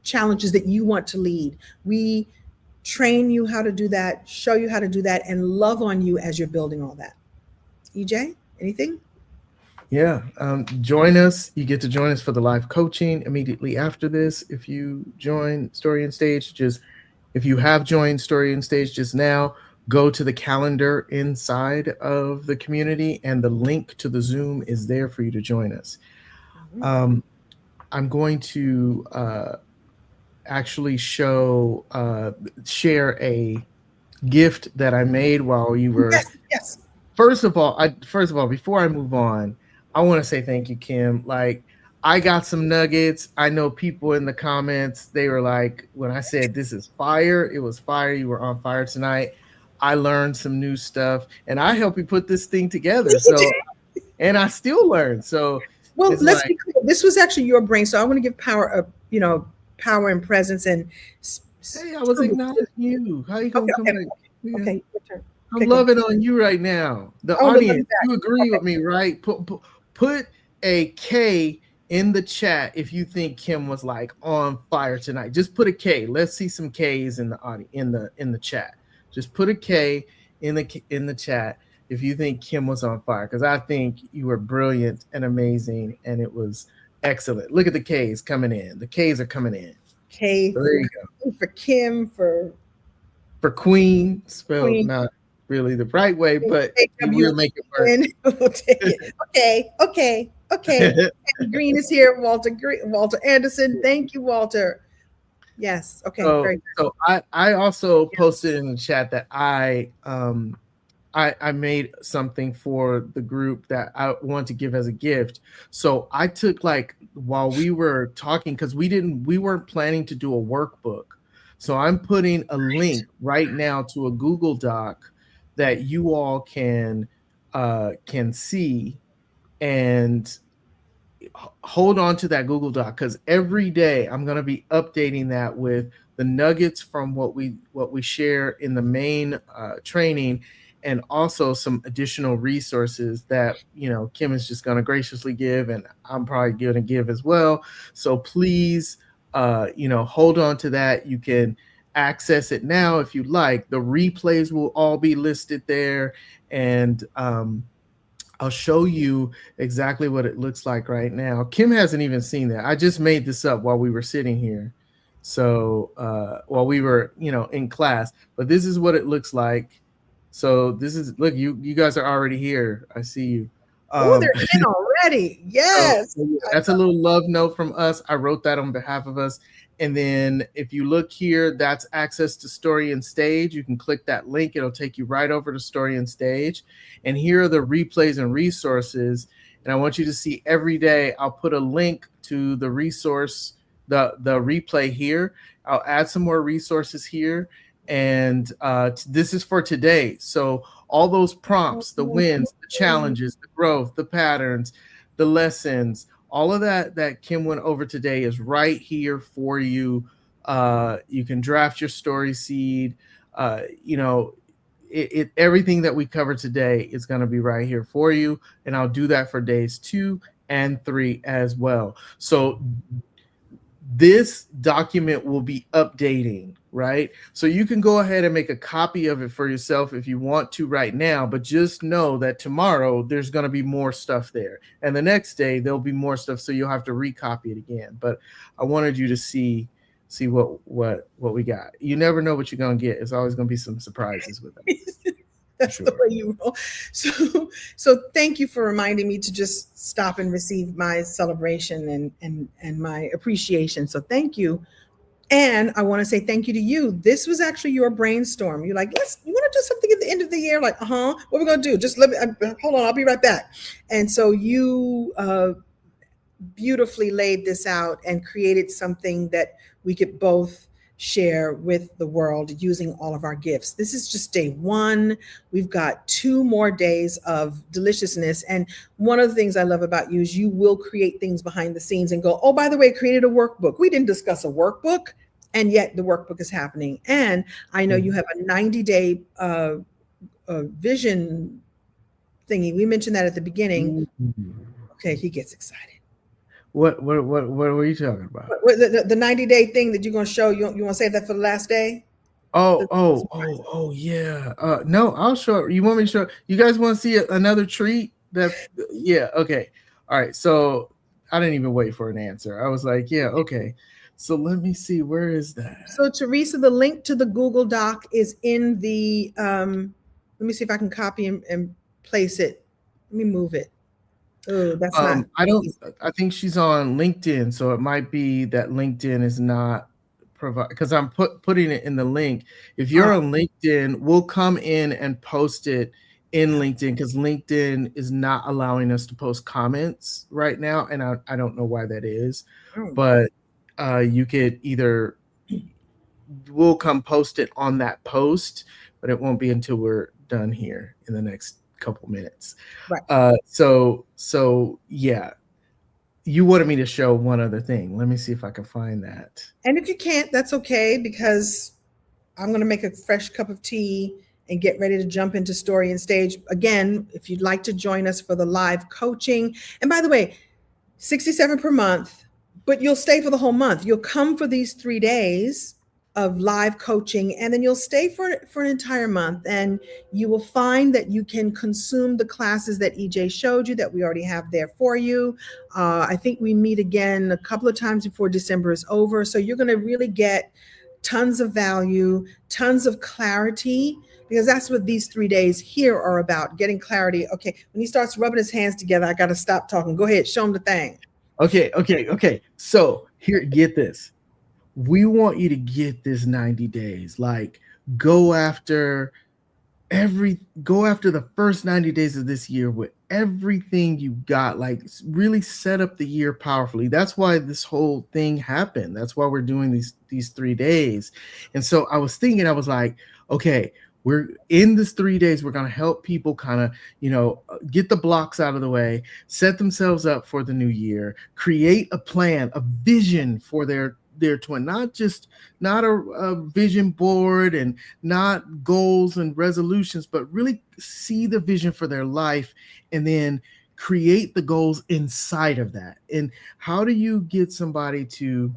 challenges that you want to lead. We train you how to do that, show you how to do that, and love on you as you're building all that. EJ, anything? Yeah, join us. You get to join us for the live coaching immediately after this. If you join Story and Stage, if you have joined Story and Stage just now, go to the calendar inside of the community, and the link to the Zoom is there for you to join us. Mm-hmm. I'm going to actually share a gift that I made while you were. Yes. First of all, before I move on, I want to say thank you, Kim. Like, I got some nuggets. I know people in the comments, they were like, when I said this is fire, it was fire. You were on fire tonight. I learned some new stuff, and I helped you put this thing together. So, and I still learn. So, well, let's be clear. This was actually your brain. So I want to give power power and presence and Hey, I was acknowledging you. How you okay, gonna come okay, back? Yeah. okay, your turn. I'm Okay, go. loving on you right now. The Oh, look at audience, you that. agree Okay. with me, right? Put a K in the chat if you think Kim was like on fire tonight. Just put a K. Let's see some K's in the audience in the chat. Just put a K in the chat if you think Kim was on fire, because I think you were brilliant and amazing, and it was excellent. Look at the K's coming in. The K's are coming in. K So there you go. for Kim, for Queen, spelled Queen. not really the right way, but we'll make it work. KWN. We'll take it. Okay. Green is here. Walter Anderson. Thank you, Walter. Yes. Okay. Very good. So I also posted in the chat that I made something for the group that I want to give as a gift. So I took, like, while we were talking, because we weren't planning to do a workbook. So I'm putting a link right now to a Google Doc that you all can see, and hold on to that Google Doc, because every day I'm going to be updating that with the nuggets from what we share in the main training, and also some additional resources that Kim is just going to graciously give, and I'm probably going to give as well. So please, hold on to that. You can access it now if you like. The replays will all be listed there, and I'll show you exactly what it looks like right now. Kim hasn't even seen that. I just made this up while we were sitting here. So while we were, in class, but this is what it looks like. So this is, look, you guys are already here. I see you. Oh, they're in already. Yes. So that's a little love note from us. I wrote that on behalf of us. And then if you look here, that's access to Story and Stage. You can click that link. It'll take you right over to Story and Stage. And here are the replays and resources. And I want you to see every day, I'll put a link to the resource, the replay here. I'll add some more resources here. And this is for today. So all those prompts, the wins, the challenges, the growth, the patterns, the lessons, all of that Kim went over today is right here for you. You can draft your story seed. Everything that we covered today is going to be right here for you. And I'll do that for days 2 and 3 as well. So this document will be updating, right? So you can go ahead and make a copy of it for yourself if you want to right now, but just know that tomorrow there's going to be more stuff there. And the next day there'll be more stuff, so you'll have to recopy it again. But I wanted you to see what we got. You never know what you're going to get. It's always going to be some surprises with it. That's the way you roll. So thank you for reminding me to just stop and receive my celebration and my appreciation. So thank you. And I want to say thank you to you. This was actually your brainstorm. You're like, you want to do something at the end of the year? Like, what are we going to do? Just let me, hold on, I'll be right back. And so you beautifully laid this out and created something that we could both share with the world using all of our gifts. This is just day 1. We've got 2 more days of deliciousness. And one of the things I love about you is you will create things behind the scenes and go, oh, by the way, created a workbook. We didn't discuss a workbook, and yet the workbook is happening. And I know you have a 90-day vision thingy. We mentioned that at the beginning. Okay, he gets excited. What were you talking about? The 90-day thing that you're going to show. You want to save that for the last day? Oh yeah. No, I'll show it. You want me to show? You guys want to see another treat? Yeah. Okay. All right. So I didn't even wait for an answer. I was like, yeah. Okay. So let me see. Where is that? So Teresa, the link to the Google Doc is in the. Let me see if I can copy and place it. Let me move it. Oh, that's not. I think she's on LinkedIn, so it might be that LinkedIn is not provide, because I'm putting it in the link. If you're on LinkedIn, we'll come in and post it in LinkedIn, because LinkedIn is not allowing us to post comments right now, and I don't know why that is. But you could either, we'll come post it on that post, but it won't be until we're done here in the next couple minutes. Right. So yeah, you wanted me to show one other thing. Let me see if I can find that. And if you can't, that's okay, because I'm going to make a fresh cup of tea and get ready to jump into Story and Stage. Again, if you'd like to join us for the live coaching. And by the way, $67 per month, but you'll stay for the whole month. You'll come for these 3 days of live coaching, and then you'll stay for an entire month, and you will find that you can consume the classes that EJ showed you that we already have there for you. I think we meet again a couple of times before December is over. So you're going to really get tons of value, tons of clarity, because that's what these 3 days here are about, getting clarity. Okay, when he starts rubbing his hands together, I got to stop talking. Go ahead, show him the thing. Okay. So here, get this. We want you to get this 90 days. Like, go after the first 90 days of this year with everything you got. Like, really set up the year powerfully. That's why this whole thing happened. That's why we're doing these 3 days. And so I was thinking, I was like, okay, we're in this 3 days, we're going to help people kind of, get the blocks out of the way, set themselves up for the new year, create a plan, a vision for their twin, not a vision board and not goals and resolutions, but really see the vision for their life and then create the goals inside of that. And how do you get somebody to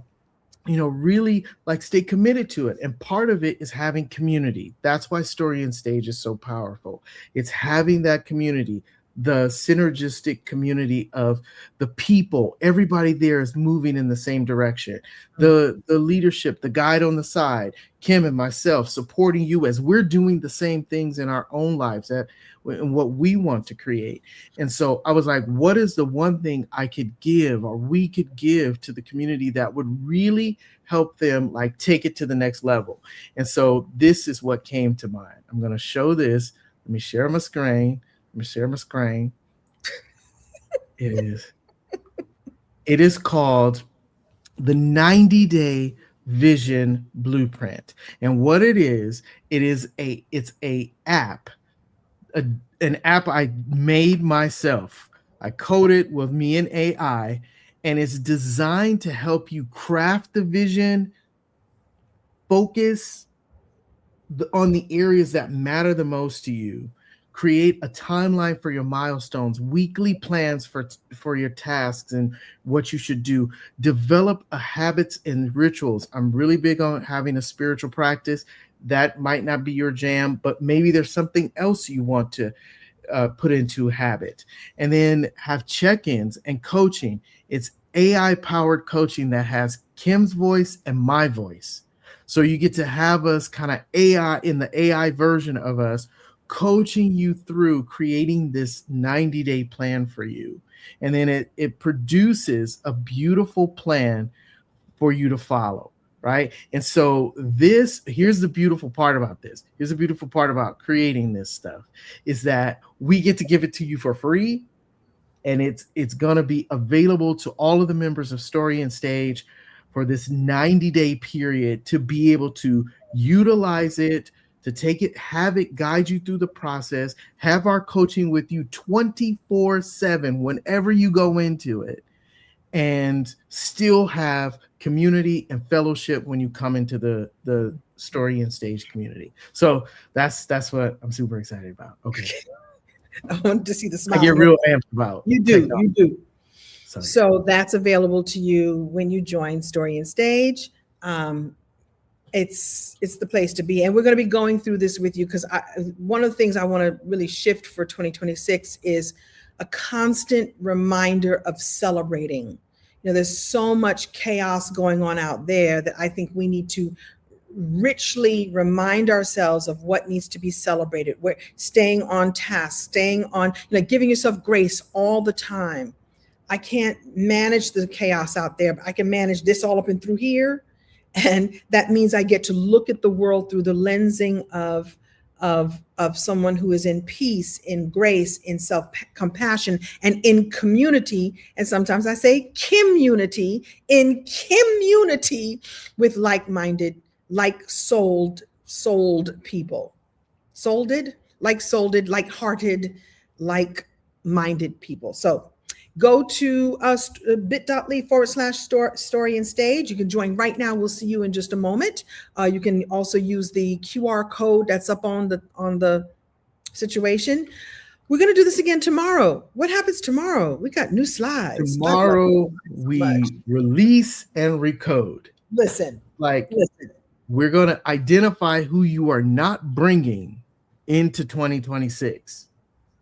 really like stay committed to it? And part of it is having community. That's why Story and Stage is so powerful. It's having that community, the synergistic community of the people. Everybody there is moving in the same direction. The leadership, the guide on the side, Kim and myself supporting you as we're doing the same things in our own lives and what we want to create. And so I was like, what is the one thing I could give or we could give to the community that would really help them like take it to the next level? And so this is what came to mind. I'm going to show this. Let me share my screen. It is called the 90-day vision blueprint. And what it's a app, an app I made myself. I coded with me and AI, and it's designed to help you craft the vision, focus on the areas that matter the most to you, create a timeline for your milestones, weekly plans for your tasks and what you should do, develop a habits and rituals. I'm really big on having a spiritual practice. That might not be your jam, but maybe there's something else you want to put into habit. And then have check-ins and coaching. It's AI-powered coaching that has Kim's voice and my voice. So you get to have us kind of AI in the AI version of us coaching you through creating this 90-day plan for you. And then it produces a beautiful plan for you to follow, right? And so here's the beautiful part about this. Here's the beautiful part about creating this stuff is that we get to give it to you for free. And it's going to be available to all of the members of Story and Stage for this 90-day period to be able to utilize it, to take it, have it guide you through the process, have our coaching with you 24/7 whenever you go into it, and still have community and fellowship when you come into the Story and Stage community. So that's what I'm super excited about. Okay. I wanted to see the smile. I get real amped about. You do. So that's available to you when you join Story and Stage. It's the place to be. And we're going to be going through this with you because one of the things I want to really shift for 2026 is a constant reminder of celebrating. There's so much chaos going on out there that I think we need to richly remind ourselves of what needs to be celebrated. We're staying on task, staying on, giving yourself grace all the time. I can't manage the chaos out there, but I can manage this all up and through here. And that means I get to look at the world through the lensing of someone who is in peace, in grace, in self-compassion, and in community. And sometimes I say community, in community with like-minded, like-souled people. Like-hearted, like-minded people. So Go to bit.ly/story and stage. You can join right now. We'll see you in just a moment. You can also use the QR code that's up on the situation. We're going to do this again tomorrow. What happens tomorrow? We got new slides. Tomorrow we release and recode. Listen. We're going to identify who you are not bringing into 2026.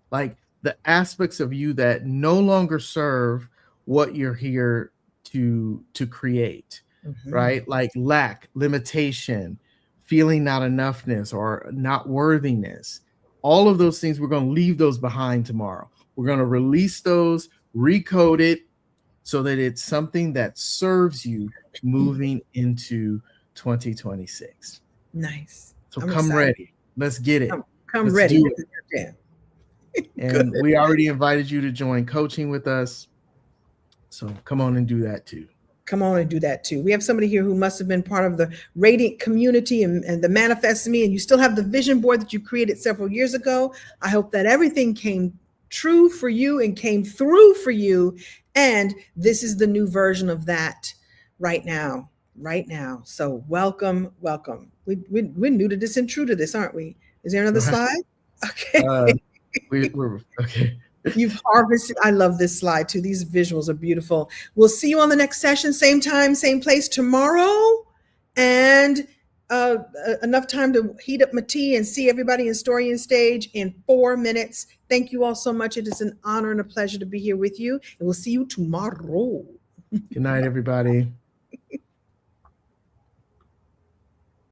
Like the aspects of you that no longer serve what you're here to create, right? Like lack, limitation, feeling not enoughness or not worthiness. All of those things, we're going to leave those behind tomorrow. We're going to release those, recode it so that it's something that serves you moving into 2026. Nice. So come ready. Let's get it. Come ready. And we already invited you to join coaching with us. So come on and do that too. Come on and do that too. We have somebody here who must have been part of the Radiant community and the Manifest Me, and you still have the vision board that you created several years ago. I hope that everything came true for you and came through for you. And this is the new version of that right now. So welcome. We're new to this and true to this, aren't we? Is there another slide? Okay. We're okay. You've harvested. I love this slide too. These visuals are beautiful. We'll see you on the next session, same time, same place tomorrow. And enough time to heat up my tea and see everybody in Story and Stage in 4 minutes. Thank you all so much. It is an honor and a pleasure to be here with you. And we'll see you tomorrow. Good night, everybody.